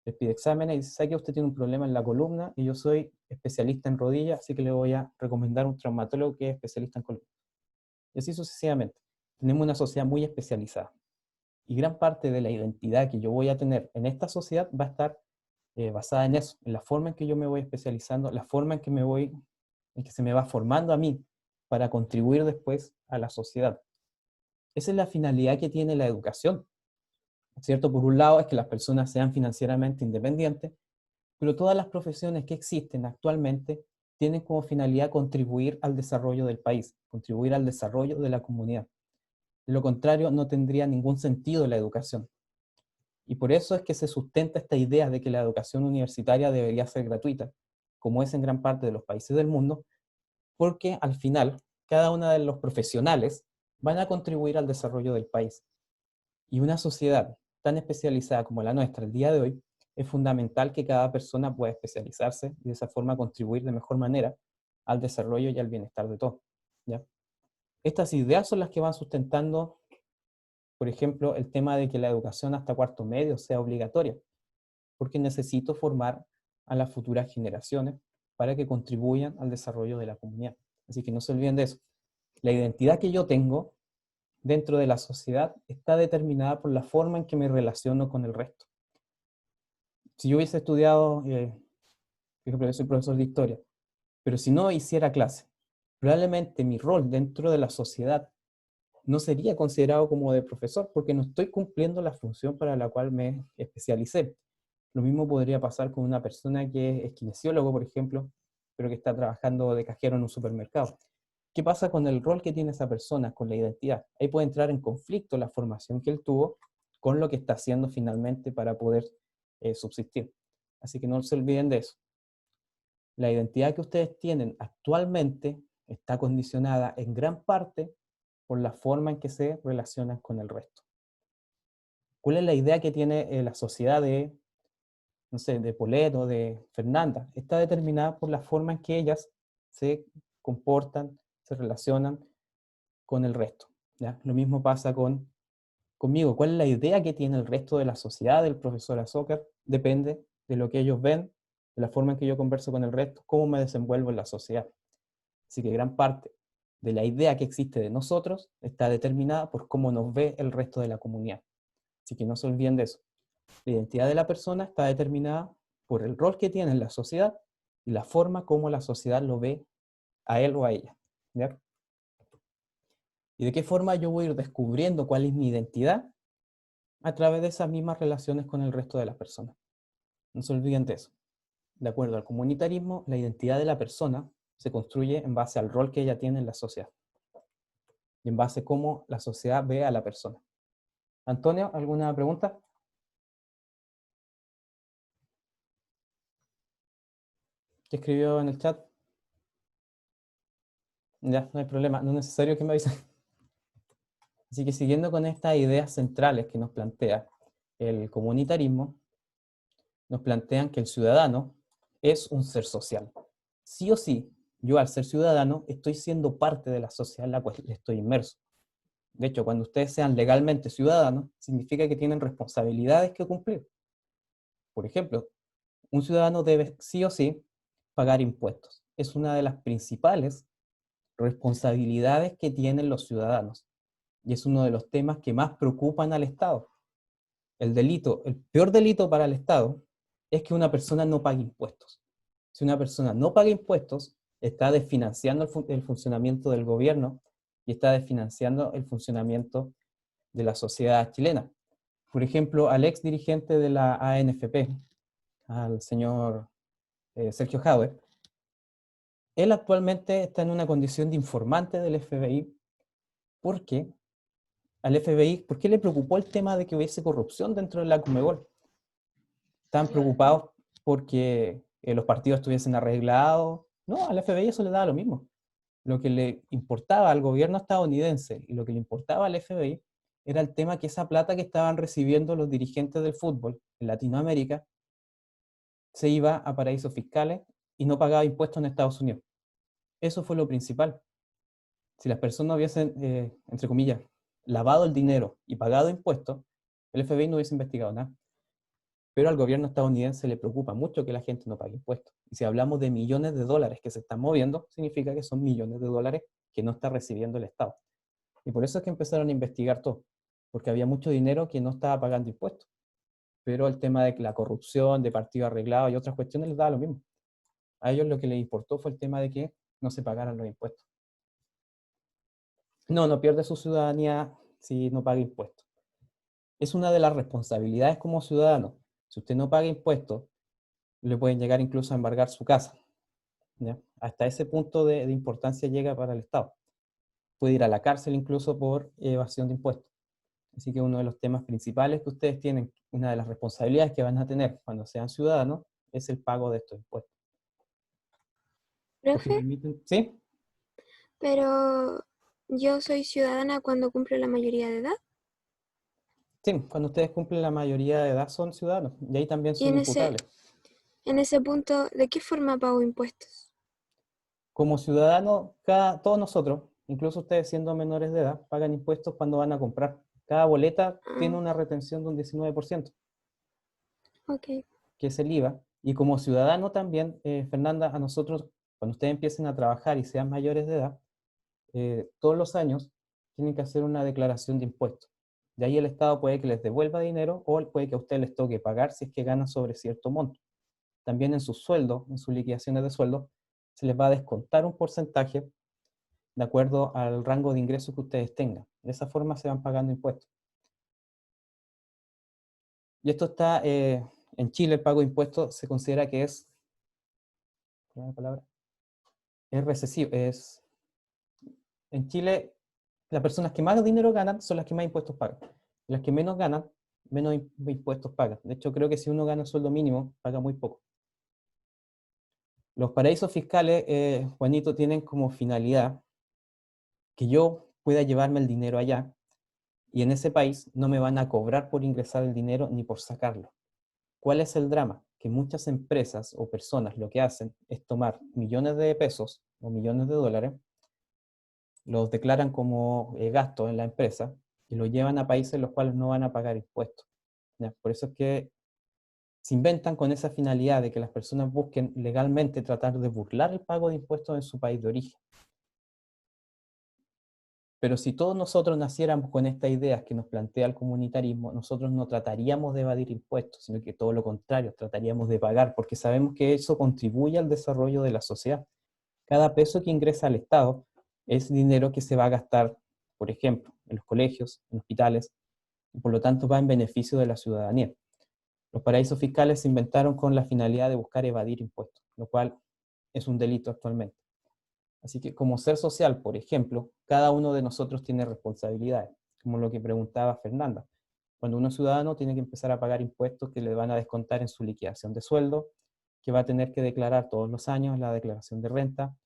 les pide exámenes y dice, ¿sabe que usted tiene un problema en la columna? Y yo soy especialista en rodillas, así que le voy a recomendar un traumatólogo que es especialista en columna. Y así sucesivamente. Tenemos una sociedad muy especializada. Y gran parte de la identidad que yo voy a tener en esta sociedad va a estar basada en eso, en la forma en que yo me voy especializando, la forma en que se me va formando a mí para contribuir después a la sociedad. Esa es la finalidad que tiene la educación, ¿cierto? Por un lado es que las personas sean financieramente independientes, pero todas las profesiones que existen actualmente tienen como finalidad contribuir al desarrollo del país, contribuir al desarrollo de la comunidad. De lo contrario, no tendría ningún sentido la educación. Y por eso es que se sustenta esta idea de que la educación universitaria debería ser gratuita, como es en gran parte de los países del mundo, porque al final cada uno de los profesionales van a contribuir al desarrollo del país. Y una sociedad tan especializada como la nuestra el día de hoy, es fundamental que cada persona pueda especializarse y de esa forma contribuir de mejor manera al desarrollo y al bienestar de todos, ¿ya? Estas ideas son las que van sustentando, por ejemplo, el tema de que la educación hasta cuarto medio sea obligatoria, porque necesito formar a las futuras generaciones para que contribuyan al desarrollo de la comunidad. Así que no se olviden de eso. La identidad que yo tengo dentro de la sociedad está determinada por la forma en que me relaciono con el resto. Si yo hubiese estudiado, por ejemplo, yo soy profesor de historia, pero si no hiciera clase, probablemente mi rol dentro de la sociedad no sería considerado como de profesor, porque no estoy cumpliendo la función para la cual me especialicé. Lo mismo podría pasar con una persona que es kinesiólogo, por ejemplo, pero que está trabajando de cajero en un supermercado. ¿Qué pasa con el rol que tiene esa persona, con la identidad? Ahí puede entrar en conflicto la formación que él tuvo con lo que está haciendo finalmente para poder subsistir. Así que no se olviden de eso. La identidad que ustedes tienen actualmente está condicionada en gran parte por la forma en que se relacionan con el resto. ¿Cuál es la idea que tiene la sociedad de, no sé, de Paulette o de Fernanda? Está determinada por la forma en que ellas se comportan, se relacionan con el resto. ¿Ya? Lo mismo pasa conmigo. ¿Cuál es la idea que tiene el resto de la sociedad del profesor Azócar? Depende de lo que ellos ven, de la forma en que yo converso con el resto, cómo me desenvuelvo en la sociedad. Así que gran parte de la idea que existe de nosotros está determinada por cómo nos ve el resto de la comunidad. Así que no se olviden de eso. La identidad de la persona está determinada por el rol que tiene en la sociedad y la forma como la sociedad lo ve a él o a ella. ¿Ya? ¿Y de qué forma yo voy a ir descubriendo cuál es mi identidad? A través de esas mismas relaciones con el resto de las personas. No se olviden de eso. De acuerdo al comunitarismo, la identidad de la persona se construye en base al rol que ella tiene en la sociedad y en base a cómo la sociedad ve a la persona. Antonio, ¿alguna pregunta? ¿Qué escribió en el chat? Ya, no hay problema, no es necesario que me avisen. Así que siguiendo con estas ideas centrales que nos plantea el comunitarismo, nos plantean que el ciudadano es un ser social. Sí o sí, yo al ser ciudadano estoy siendo parte de la sociedad en la cual estoy inmerso. De hecho, cuando ustedes sean legalmente ciudadanos, significa que tienen responsabilidades que cumplir. Por ejemplo, un ciudadano debe sí o sí pagar impuestos. Es una de las principales responsabilidades que tienen los ciudadanos y es uno de los temas que más preocupan al Estado. El peor delito para el Estado es que una persona no pague impuestos. Si una persona no paga impuestos, está desfinanciando el funcionamiento del gobierno y está desfinanciando el funcionamiento de la sociedad chilena. Por ejemplo, al ex dirigente de la ANFP, al señor Sergio Jadwe, él actualmente está en una condición de informante del FBI porque al FBI, ¿por qué le preocupó el tema de que hubiese corrupción dentro de la Conmebol? Estaban preocupados porque los partidos estuviesen arreglados. No, al FBI eso le daba lo mismo. Lo que le importaba al gobierno estadounidense y lo que le importaba al FBI era el tema que esa plata que estaban recibiendo los dirigentes del fútbol en Latinoamérica se iba a paraísos fiscales y no pagaba impuestos en Estados Unidos. Eso fue lo principal. Si las personas hubiesen, entre comillas, lavado el dinero y pagado impuestos, el FBI no hubiese investigado nada. Pero al gobierno estadounidense le preocupa mucho que la gente no pague impuestos. Y si hablamos de millones de dólares que se están moviendo, significa que son millones de dólares que no está recibiendo el Estado. Y por eso es que empezaron a investigar todo, porque había mucho dinero que no estaba pagando impuestos. Pero el tema de la corrupción, de partido arreglado y otras cuestiones les daba lo mismo. A ellos lo que les importó fue el tema de que no se pagaran los impuestos. No, no pierde su ciudadanía si no paga impuestos. Es una de las responsabilidades como ciudadano. Si usted no paga impuestos, le pueden llegar incluso a embargar su casa. ¿Ya? Hasta ese punto de importancia llega para el Estado. Puede ir a la cárcel incluso por evasión de impuestos. Así que uno de los temas principales que ustedes tienen, una de las responsabilidades que van a tener cuando sean ciudadanos, es el pago de estos impuestos. Porque Profe, permiten, ¿sí? pero yo soy ciudadana cuando cumplo la mayoría de edad Sí, cuando ustedes cumplen la mayoría de edad son ciudadanos y ahí también y son imputables. en ese punto, ¿de qué forma pago impuestos? Como ciudadanos, todos nosotros, incluso ustedes siendo menores de edad, pagan impuestos cuando van a comprar. Cada boleta tiene Ah, una retención de un 19%, ok. que es el IVA. Y como ciudadano también, Fernanda, a nosotros, cuando ustedes empiecen a trabajar y sean mayores de edad, todos los años tienen que hacer una declaración de impuestos. De ahí el Estado puede que les devuelva dinero o puede que a ustedes les toque pagar si es que ganan sobre cierto monto. También en sus sueldos, en sus liquidaciones de sueldo, se les va a descontar un porcentaje de acuerdo al rango de ingresos que ustedes tengan. De esa forma se van pagando impuestos. Y esto está, en Chile el pago de impuestos se considera que es, ¿cuál es la palabra? Es recesivo, es En Chile, las personas que más dinero ganan son las que más impuestos pagan. Las que menos ganan, menos impuestos pagan. De hecho, creo que si uno gana el sueldo mínimo, paga muy poco. Los paraísos fiscales, Juanito, tienen como finalidad que yo pueda llevarme el dinero allá y en ese país no me van a cobrar por ingresar el dinero ni por sacarlo. ¿Cuál es el drama? Que muchas empresas o personas lo que hacen es tomar millones de pesos o millones de dólares, los declaran como gasto en la empresa y los llevan a países en los cuales no van a pagar impuestos. ¿Ya? Por eso es que se inventan con esa finalidad de que las personas busquen legalmente tratar de burlar el pago de impuestos en su país de origen. Pero si todos nosotros naciéramos con estas ideas que nos plantea el comunitarismo, nosotros no trataríamos de evadir impuestos, sino que todo lo contrario, trataríamos de pagar, porque sabemos que eso contribuye al desarrollo de la sociedad. Cada peso que ingresa al Estado es dinero que se va a gastar, por ejemplo, en los colegios, en hospitales, y por lo tanto va en beneficio de la ciudadanía. Los paraísos fiscales se inventaron con la finalidad de buscar evadir impuestos, lo cual es un delito actualmente. Así que como ser social, por ejemplo, cada uno de nosotros tiene responsabilidades, como lo que preguntaba Fernanda. Cuando uno es ciudadano tiene que empezar a pagar impuestos que le van a descontar en su liquidación de sueldo, que va a tener que declarar todos los años la declaración de renta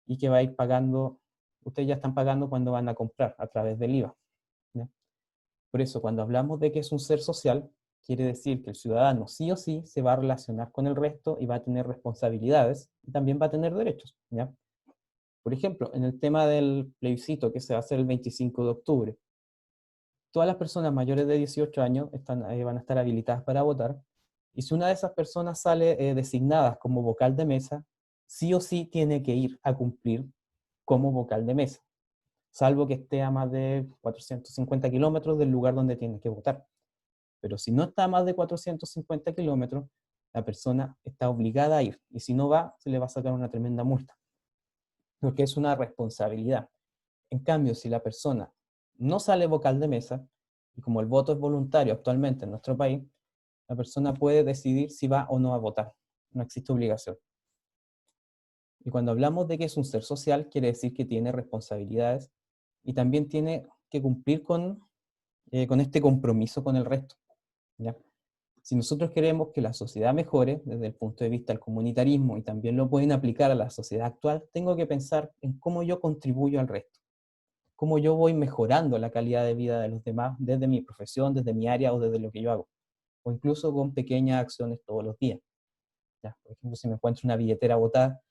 y que va a ir pagando, ustedes ya están pagando cuando van a comprar a través del IVA. ¿Ya? Por eso, cuando hablamos de que es un ser social, quiere decir que el ciudadano sí o sí se va a relacionar con el resto y va a tener responsabilidades y también va a tener derechos. ¿Ya? Por ejemplo, en el tema del plebiscito que se va a hacer el 25 de octubre, todas las personas mayores de 18 años van a estar habilitadas para votar, y si una de esas personas sale designada como vocal de mesa, sí o sí tiene que ir a cumplir como vocal de mesa, salvo que esté a más de 450 kilómetros del lugar donde tiene que votar. Pero si no está a más de 450 kilómetros, la persona está obligada a ir, y si no va, se le va a sacar una tremenda multa, porque es una responsabilidad. En cambio, si la persona no sale vocal de mesa, y como el voto es voluntario actualmente en nuestro país, la persona puede decidir si va o no a votar. No existe obligación. Y cuando hablamos de que es un ser social, quiere decir que tiene responsabilidades y también tiene que cumplir con este compromiso con el resto. ¿Ya? Si nosotros queremos que la sociedad mejore desde el punto de vista del comunitarismo y también lo pueden aplicar a la sociedad actual, tengo que pensar en cómo yo contribuyo al resto, cómo yo voy mejorando la calidad de vida de los demás desde mi profesión, desde mi área o desde lo que yo hago, o incluso con pequeñas acciones todos los días. ¿Ya? Por ejemplo, si me encuentro una billetera botada,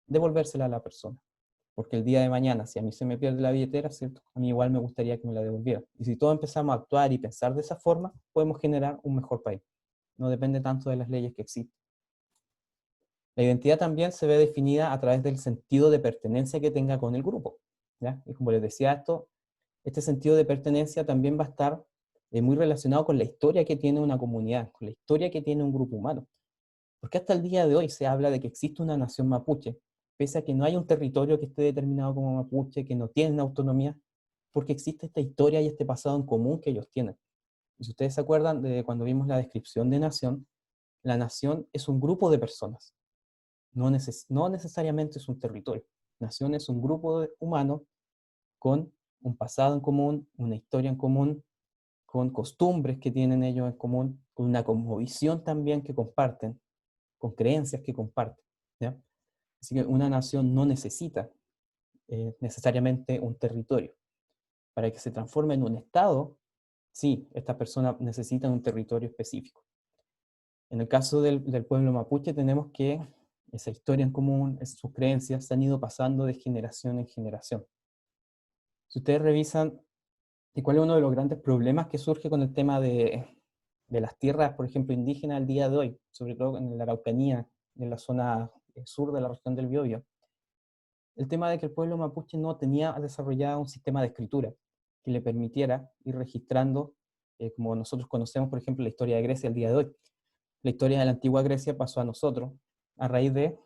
devolvérsela a la persona. Porque el día de mañana, si a mí se me pierde la billetera, ¿cierto? A mí igual me gustaría que me la devolviera. Y si todos empezamos a actuar y pensar de esa forma, podemos generar un mejor país. No depende tanto de las leyes que existen. La identidad también se ve definida a través del sentido de pertenencia que tenga con el grupo. ¿Ya? Y como les decía esto, este sentido de pertenencia también va a estar muy relacionado con la historia que tiene una comunidad, con la historia que tiene un grupo humano. Porque hasta el día de hoy se habla de que existe una nación mapuche, pese a que no hay un territorio que esté determinado como mapuche, que no tienen autonomía, porque existe esta historia y este pasado en común que ellos tienen. Y si ustedes se acuerdan de cuando vimos la descripción de nación, la nación es un grupo de personas, no necesariamente es un territorio. Nación es un grupo de humanos con un pasado en común, una historia en común, con costumbres que tienen ellos en común, con una cosmovisión también que comparten, con creencias que comparten. ¿Ya? Así que una nación no necesita necesariamente un territorio. Para que se transforme en un Estado, sí, estas personas necesitan un territorio específico. En el caso del pueblo mapuche tenemos que esa historia en común, sus creencias se han ido pasando de generación en generación. Si ustedes revisan cuál es uno de los grandes problemas que surge con el tema de las tierras, por ejemplo, indígenas al día de hoy, sobre todo en la Araucanía, en la zona sur de la región del Biobío, el tema de que el pueblo mapuche no tenía desarrollado un sistema de escritura que le permitiera ir registrando, como nosotros conocemos, por ejemplo, la historia de Grecia al día de hoy. La historia de la antigua Grecia pasó a nosotros a raíz de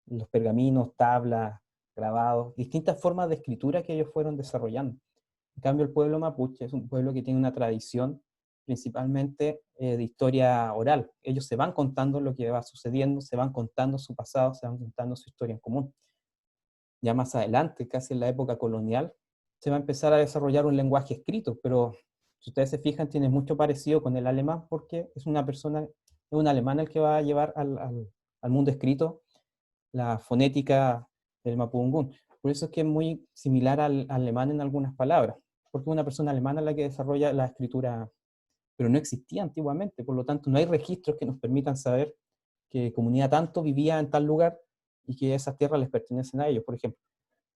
los pergaminos, tablas, grabados, distintas formas de escritura que ellos fueron desarrollando. En cambio, el pueblo mapuche es un pueblo que tiene una tradición principalmente de historia oral. Ellos se van contando lo que va sucediendo, se van contando su pasado, se van contando su historia en común. ya más adelante, casi en la época colonial, se va a empezar a desarrollar un lenguaje escrito, pero si ustedes se fijan, tiene mucho parecido con el alemán porque es una persona, es un alemán el que va a llevar al mundo escrito la fonética del mapudungún. Por eso es que es muy similar al alemán en algunas palabras, porque es una persona alemana la que desarrolla la escritura, pero no existía antiguamente, por lo tanto no hay registros que nos permitan saber que comunidad tanto vivía en tal lugar y que esas tierras les pertenecen a ellos, por ejemplo,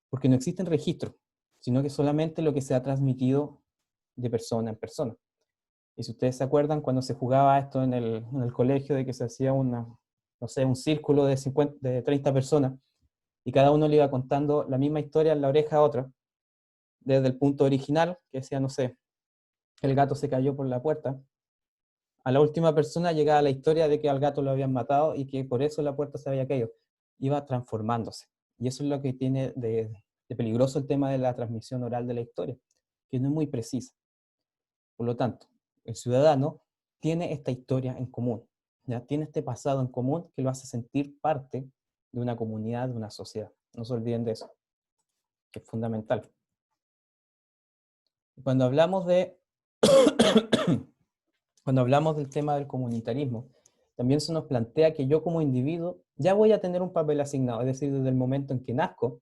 porque no existen registros, sino que solamente lo que se ha transmitido de persona en persona. Y si ustedes se acuerdan, cuando se jugaba esto en el colegio, de que se hacía no sé, un círculo de 50, de 30 personas, y cada uno le iba contando la misma historia en la oreja a otra, desde el punto original, que decía, no sé, el gato se cayó por la puerta, a la última persona llegaba la historia de que al gato lo habían matado y que por eso la puerta se había caído. Iba transformándose. Y eso es lo que tiene de peligroso el tema de la transmisión oral de la historia, que no es muy precisa. Por lo tanto, el ciudadano tiene esta historia en común, ¿ya? Tiene este pasado en común que lo hace sentir parte de una comunidad, de una sociedad. No se olviden de eso, que es fundamental. Cuando hablamos cuando hablamos del tema del comunitarismo, también se nos plantea que yo como individuo ya voy a tener un papel asignado, es decir, desde el momento en que nazco,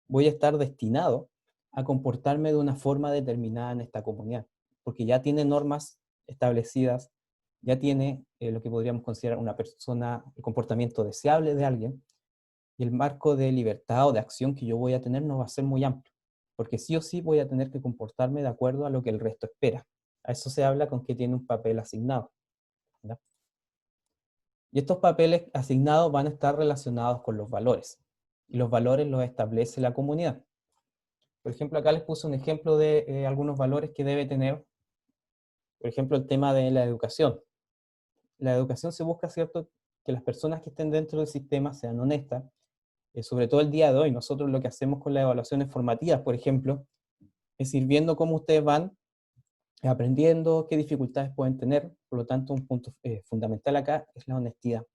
voy a estar destinado a comportarme de una forma determinada en esta comunidad, porque ya tiene normas establecidas, ya tiene lo que podríamos considerar una persona, el comportamiento deseable de alguien, y el marco de libertad o de acción que yo voy a tener no va a ser muy amplio, porque sí o sí voy a tener que comportarme de acuerdo a lo que el resto espera. A eso se habla con que tiene un papel asignado, ¿verdad? Y estos papeles asignados van a estar relacionados con los valores, y los valores los establece la comunidad. Por ejemplo, acá les puse un ejemplo de algunos valores que debe tener, por ejemplo, el tema de la educación. La educación se busca, ¿cierto?, que las personas que estén dentro del sistema sean honestas, sobre todo el día de hoy. Nosotros lo que hacemos con las evaluaciones formativas, por ejemplo, es ir viendo cómo ustedes van aprendiendo, qué dificultades pueden tener. Por lo tanto, un punto fundamental acá es la honestidad.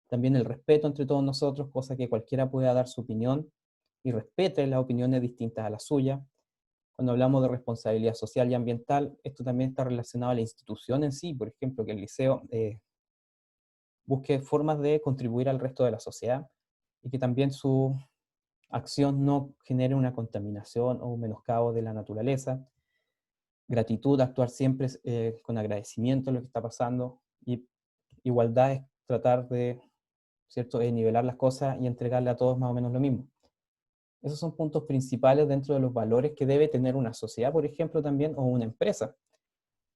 También el respeto entre todos nosotros, cosa que cualquiera pueda dar su opinión y respete las opiniones distintas a la suya. Cuando hablamos de responsabilidad social y ambiental, esto también está relacionado a la institución en sí, por ejemplo, que el liceo busque formas de contribuir al resto de la sociedad y que también su acción no genere una contaminación o un menoscabo de la naturaleza. Gratitud, actuar siempre con agradecimiento a lo que está pasando, y igualdad es tratar de, ¿cierto?, de nivelar las cosas y entregarle a todos más o menos lo mismo. Esos son puntos principales dentro de los valores que debe tener una sociedad, por ejemplo, también, o una empresa.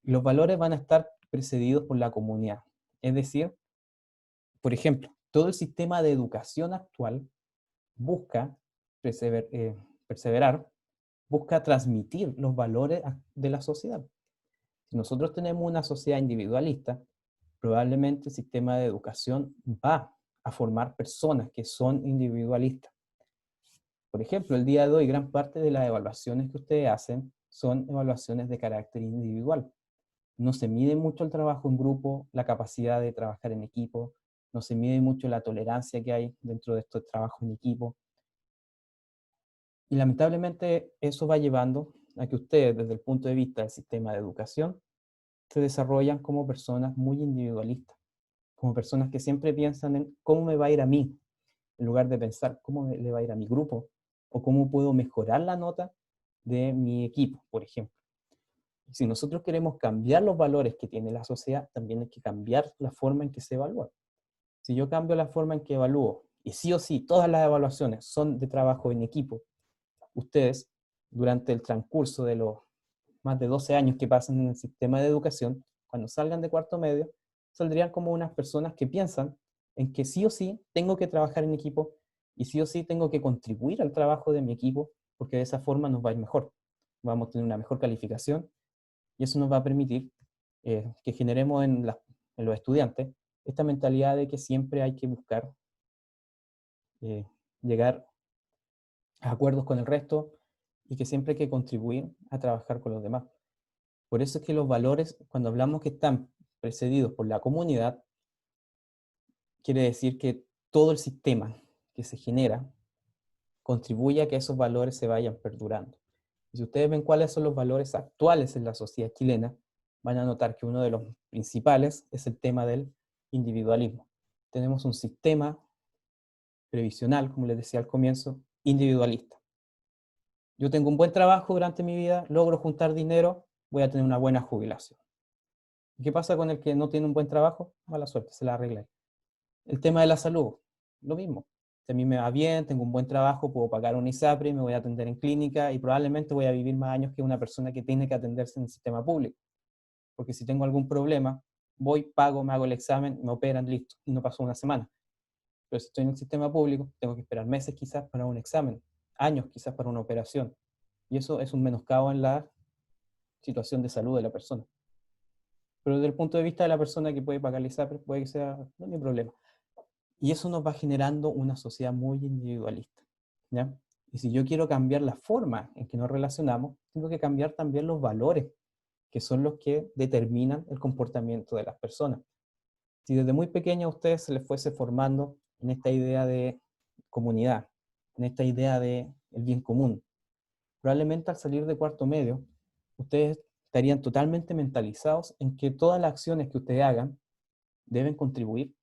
Y los valores van a estar precedidos por la comunidad. Es decir, por ejemplo, todo el sistema de educación actual busca perseverar, busca transmitir los valores de la sociedad. Si nosotros tenemos una sociedad individualista, probablemente el sistema de educación va a formar personas que son individualistas. Por ejemplo, el día de hoy gran parte de las evaluaciones que ustedes hacen son evaluaciones de carácter individual. No se mide mucho el trabajo en grupo, la capacidad de trabajar en equipo, no se mide mucho la tolerancia que hay dentro de estos trabajos en equipo. Y lamentablemente eso va llevando a que ustedes, desde el punto de vista del sistema de educación, se desarrollan como personas muy individualistas, como personas que siempre piensan en cómo me va a ir a mí, en lugar de pensar cómo le va a ir a mi grupo o cómo puedo mejorar la nota de mi equipo, por ejemplo. Si nosotros queremos cambiar los valores que tiene la sociedad, también hay que cambiar la forma en que se evalúa. Si yo cambio la forma en que evalúo, y sí o sí todas las evaluaciones son de trabajo en equipo, ustedes, durante el transcurso de los más de 12 años que pasan en el sistema de educación, cuando salgan de cuarto medio, saldrían como unas personas que piensan en que sí o sí tengo que trabajar en equipo y sí o sí tengo que contribuir al trabajo de mi equipo, porque de esa forma nos va a ir mejor. Vamos a tener una mejor calificación y eso nos va a permitir que generemos en los estudiantes esta mentalidad de que siempre hay que buscar eh, llegar a acuerdos con el resto y que siempre hay que contribuir a trabajar con los demás. Por eso es que los valores, cuando hablamos que están precedidos por la comunidad, quiere decir que todo el sistema que se genera contribuye a que esos valores se vayan perdurando. Y si ustedes ven cuáles son los valores actuales en la sociedad chilena, van a notar que uno de los principales es el tema del individualismo. Tenemos un sistema previsional, como les decía al comienzo, individualista. Yo tengo un buen trabajo durante mi vida, logro juntar dinero, voy a tener una buena jubilación. ¿Y qué pasa con el que no tiene un buen trabajo? Mala suerte, se la arregla. El tema de la salud, lo mismo. Si a mí me va bien, tengo un buen trabajo, puedo pagar un ISAPRE, me voy a atender en clínica y probablemente voy a vivir más años que una persona que tiene que atenderse en el sistema público. Porque si tengo algún problema, voy, pago, me hago el examen, me operan, listo, y no pasó una semana. Pero si estoy en el sistema público, tengo que esperar meses quizás para un examen, años quizás para una operación. Y eso es un menoscabo en la situación de salud de la persona. Pero desde el punto de vista de la persona que puede pagar el ISAPRE, puede que sea, no hay problema. Y eso nos va generando una sociedad muy individualista, ¿ya? Y si yo quiero cambiar la forma en que nos relacionamos, tengo que cambiar también los valores, que son los que determinan el comportamiento de las personas. Si desde muy pequeña a ustedes se les fuese formando en esta idea de comunidad, en esta idea de el bien común, probablemente al salir de cuarto medio, ustedes estarían totalmente mentalizados en que todas las acciones que ustedes hagan deben contribuir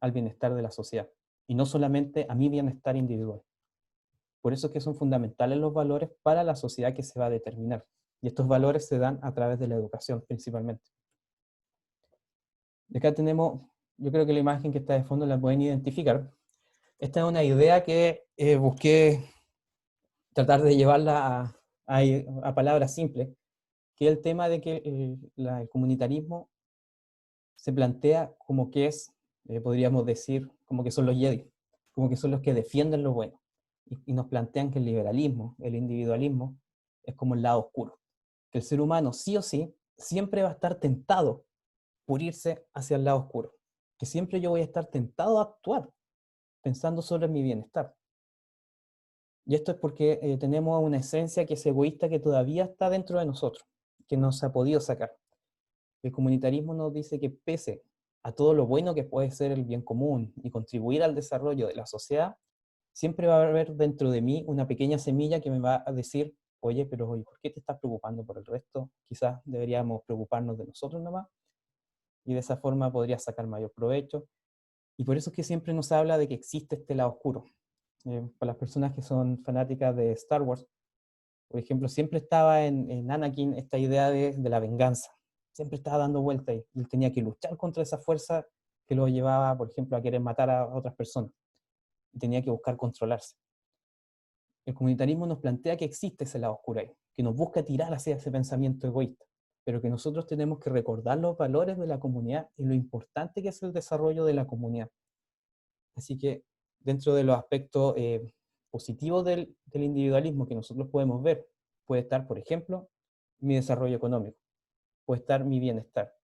al bienestar de la sociedad y no solamente a mi bienestar individual. Por eso es que son fundamentales los valores para la sociedad que se va a determinar. Y estos valores se dan a través de la educación principalmente. Y acá tenemos, yo creo que la imagen que está de fondo la pueden identificar. Esta es una idea que busqué tratar de llevarla a palabras simples, que es el tema de que el comunitarismo se plantea como que es, podríamos decir, como que son los Jedi, como que son los que defienden lo bueno. Y nos plantean que el liberalismo, el individualismo, es como el lado oscuro. Que el ser humano sí o sí siempre va a estar tentado por irse hacia el lado oscuro. Que siempre yo voy a estar tentado a actuar pensando solo en mi bienestar. Y esto es porque tenemos una esencia que es egoísta que todavía está dentro de nosotros, que no se ha podido sacar. El comunitarismo nos dice que pese a todo lo bueno que puede ser el bien común y contribuir al desarrollo de la sociedad, siempre va a haber dentro de mí una pequeña semilla que me va a decir, oye, pero oye, ¿por qué te estás preocupando por el resto? Quizás deberíamos preocuparnos de nosotros nomás, y de esa forma podría sacar mayor provecho. Y por eso es que siempre nos habla de que existe este lado oscuro. Para las personas que son fanáticas de Star Wars, por ejemplo, siempre estaba en Anakin esta idea de la venganza. Siempre estaba dando vueltas y él tenía que luchar contra esa fuerza que lo llevaba, por ejemplo, a querer matar a otras personas. Y tenía que buscar controlarse. El comunitarismo nos plantea que existe ese lado oscuro ahí, que nos busca tirar hacia ese pensamiento egoísta, pero que nosotros tenemos que recordar los valores de la comunidad y lo importante que es el desarrollo de la comunidad. Así que dentro de los aspectos positivos del individualismo que nosotros podemos ver, puede estar, por ejemplo, mi desarrollo económico, puede estar mi bienestar.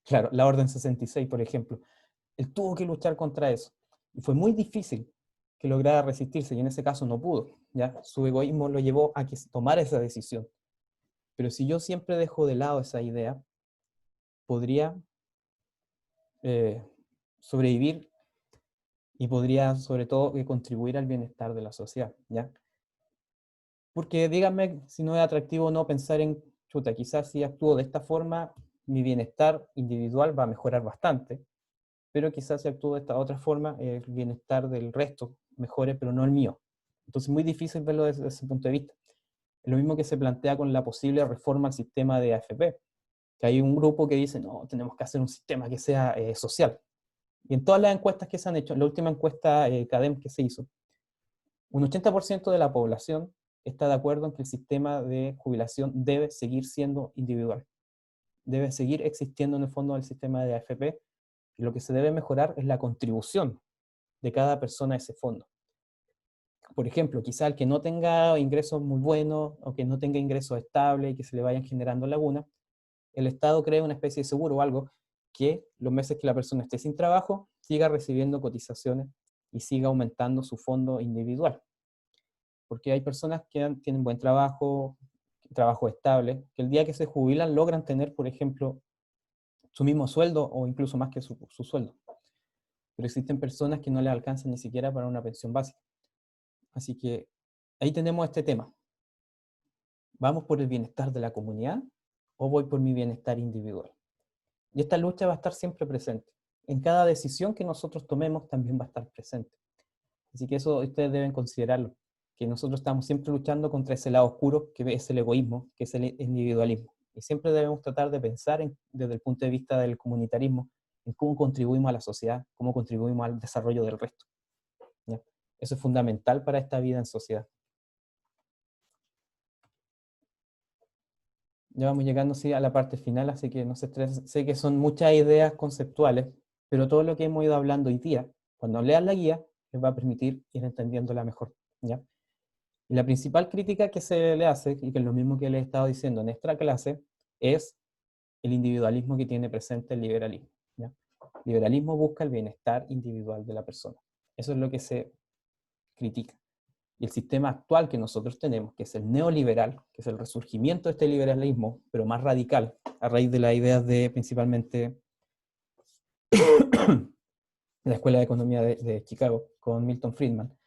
Claro, la Orden 66, por ejemplo, él tuvo que luchar contra eso. Y fue muy difícil que lograra resistirse, y en ese caso no pudo. ¿Ya? Su egoísmo lo llevó a que tomara esa decisión. Pero si yo siempre dejo de lado esa idea, podría eh, sobrevivir y podría, sobre todo, contribuir al bienestar de la sociedad. ¿Ya? Porque díganme si no es atractivo o no pensar en, chuta, quizás si actúo de esta forma, mi bienestar individual va a mejorar bastante, pero quizás si actúo de esta otra forma, el bienestar del resto mejore, pero no el mío. Entonces es muy difícil verlo desde ese punto de vista. Es lo mismo que se plantea con la posible reforma al sistema de AFP, que hay un grupo que dice, no, tenemos que hacer un sistema que sea social. Y en todas las encuestas que se han hecho, en la última encuesta CADEM que se hizo, un 80% de la población está de acuerdo en que el sistema de jubilación debe seguir siendo individual. Debe seguir existiendo en el fondo del sistema de AFP, y lo que se debe mejorar es la contribución de cada persona a ese fondo. Por ejemplo, quizá el que no tenga ingresos muy buenos o que no tenga ingresos estables y que se le vayan generando lagunas, el Estado crea una especie de seguro o algo que los meses que la persona esté sin trabajo siga recibiendo cotizaciones y siga aumentando su fondo individual. Porque hay personas que tienen buen trabajo estable, que el día que se jubilan logran tener, por ejemplo, su mismo sueldo o incluso más que su sueldo. pero existen personas que no les alcanzan ni siquiera para una pensión básica. Así que ahí tenemos este tema. ¿Vamos por el bienestar de la comunidad o voy por mi bienestar individual? Y esta lucha va a estar siempre presente. En cada decisión que nosotros tomemos también va a estar presente. Así que eso ustedes deben considerarlo, que nosotros estamos siempre luchando contra ese lado oscuro que es el egoísmo, que es el individualismo. Y siempre debemos tratar de pensar desde el punto de vista del comunitarismo, en cómo contribuimos a la sociedad, cómo contribuimos al desarrollo del resto. ¿Ya? Eso es fundamental para esta vida en sociedad. Ya vamos llegando sí, a la parte final, así que no se estresen. Sé que son muchas ideas conceptuales, pero todo lo que hemos ido hablando hoy día, cuando lean la guía, les va a permitir ir entendiéndola mejor. ¿Ya? Y la principal crítica que se le hace, y que es lo mismo que les he estado diciendo en esta clase, es el individualismo que tiene presente el liberalismo. ¿Ya? El liberalismo busca el bienestar individual de la persona. Eso es lo que se critica. Y el sistema actual que nosotros tenemos, que es el neoliberal, que es el resurgimiento de este liberalismo, pero más radical, a raíz de las ideas de principalmente la Escuela de Economía de Chicago, con Milton Friedman,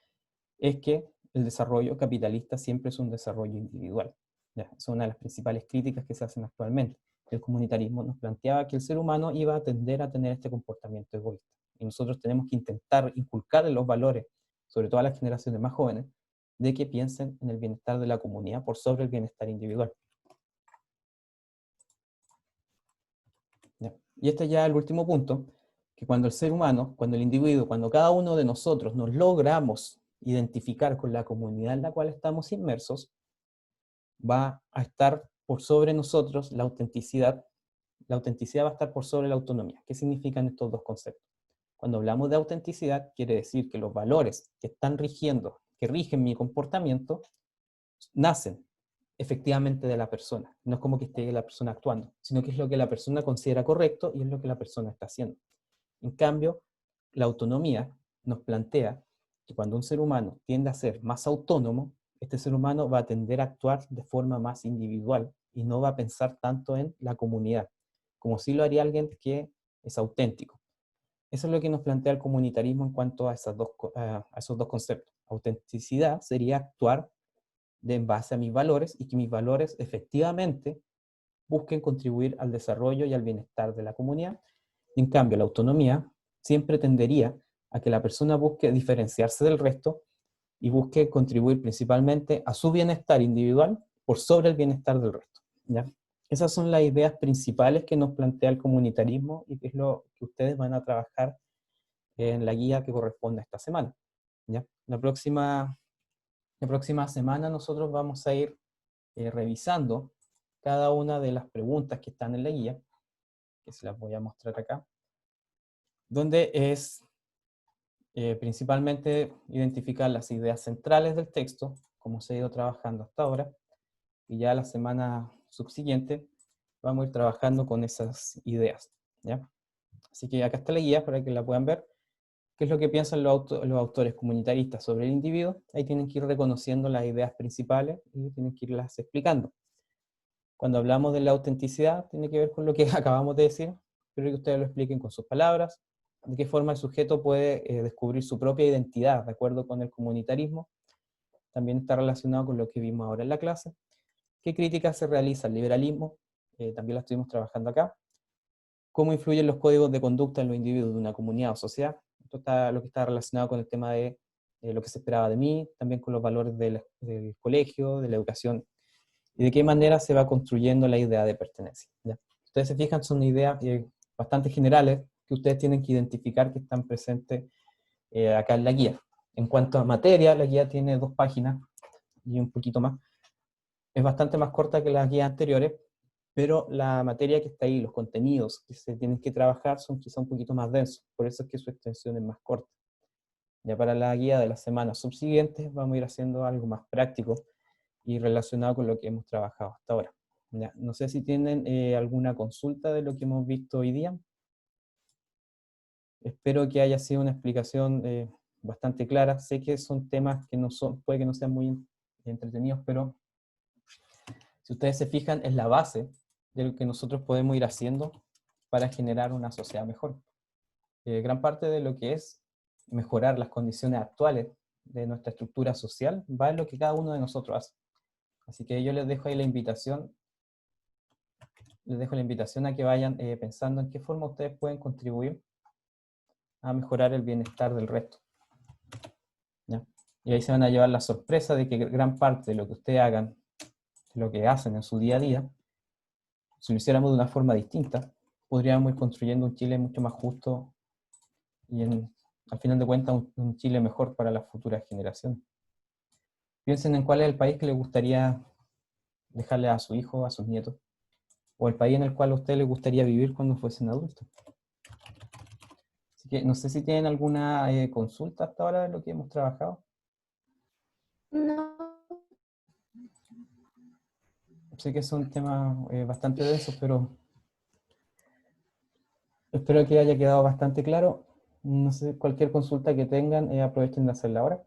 es que el desarrollo capitalista siempre es un desarrollo individual. ¿Ya? Es una de las principales críticas que se hacen actualmente. El comunitarismo nos planteaba que el ser humano iba a tender a tener este comportamiento egoísta. Y nosotros tenemos que intentar inculcar en los valores, sobre todo a las generaciones más jóvenes, de que piensen en el bienestar de la comunidad por sobre el bienestar individual. ¿Ya? Y este ya es el último punto, que cuando el ser humano, cuando el individuo, cuando cada uno de nosotros nos logramos identificar con la comunidad en la cual estamos inmersos, va a estar por sobre nosotros la autenticidad va a estar por sobre la autonomía. ¿Qué significan estos dos conceptos? Cuando hablamos de autenticidad, quiere decir que los valores que están rigiendo, que rigen mi comportamiento, nacen efectivamente de la persona. No es como que esté la persona actuando, sino que es lo que la persona considera correcto y es lo que la persona está haciendo. En cambio, la autonomía nos plantea que cuando un ser humano tiende a ser más autónomo, este ser humano va a tender a actuar de forma más individual y no va a pensar tanto en la comunidad, como si lo haría alguien que es auténtico. Eso es lo que nos plantea el comunitarismo en cuanto a esos dos conceptos. Autenticidad sería actuar en base a mis valores y que mis valores efectivamente busquen contribuir al desarrollo y al bienestar de la comunidad. En cambio, la autonomía siempre tendería a que la persona busque diferenciarse del resto y busque contribuir principalmente a su bienestar individual por sobre el bienestar del resto. ¿Ya? Esas son las ideas principales que nos plantea el comunitarismo y que es lo que ustedes van a trabajar en la guía que corresponde a esta semana. ¿Ya? La próxima semana nosotros vamos a ir revisando cada una de las preguntas que están en la guía, que se las voy a mostrar acá, donde es principalmente identificar las ideas centrales del texto, como se ha ido trabajando hasta ahora, y ya la semana subsiguiente vamos a ir trabajando con esas ideas. ¿Ya? Así que acá está la guía para que la puedan ver. ¿Qué es lo que piensan los autores comunitaristas sobre el individuo? Ahí tienen que ir reconociendo las ideas principales y tienen que irlas explicando. Cuando hablamos de la autenticidad, tiene que ver con lo que acabamos de decir, pero que ustedes lo expliquen con sus palabras, de qué forma el sujeto puede descubrir su propia identidad, de acuerdo con el comunitarismo. También está relacionado con lo que vimos ahora en la clase. ¿Qué críticas se realiza al liberalismo? También la estuvimos trabajando acá. ¿Cómo influyen los códigos de conducta en los individuos de una comunidad o sociedad? Esto está lo que está relacionado con el tema de lo que se esperaba de mí, también con los valores del colegio, de la educación, y de qué manera se va construyendo la idea de pertenencia. ¿Ya? Ustedes se fijan, son ideas bastante generales que ustedes tienen que identificar que están presentes acá en la guía. En cuanto a materia, la guía tiene 2 páginas y un poquito más. Es bastante más corta que las guías anteriores, pero la materia que está ahí, los contenidos que se tienen que trabajar son quizá un poquito más densos, por eso es que su extensión es más corta. Ya para la guía de las semanas subsiguientes vamos a ir haciendo algo más práctico y relacionado con lo que hemos trabajado hasta ahora. Ya, no sé si tienen alguna consulta de lo que hemos visto hoy día. Espero que haya sido una explicación bastante clara. Sé que son temas que no son, puede que no sean muy entretenidos, pero si ustedes se fijan, es la base de lo que nosotros podemos ir haciendo para generar una sociedad mejor. Gran parte de lo que es mejorar las condiciones actuales de nuestra estructura social va en lo que cada uno de nosotros hace. Así que yo les dejo ahí la invitación, a que vayan pensando en qué forma ustedes pueden contribuir a mejorar el bienestar del resto, ¿ya? Y ahí se van a llevar la sorpresa de que gran parte de lo que ustedes hagan, de lo que hacen en su día a día, si lo hiciéramos de una forma distinta, podríamos ir construyendo un Chile mucho más justo y al final de cuentas un Chile mejor para las futuras generaciones. Piensen en cuál es el país que les gustaría dejarle a su hijo, a sus nietos, o el país en el cual a usted les gustaría vivir cuando fuesen adultos. Así que no sé si tienen alguna consulta hasta ahora de lo que hemos trabajado. No, Sé que son temas bastante densos, pero espero que haya quedado bastante claro. No sé, cualquier consulta que tengan, aprovechen de hacerla ahora.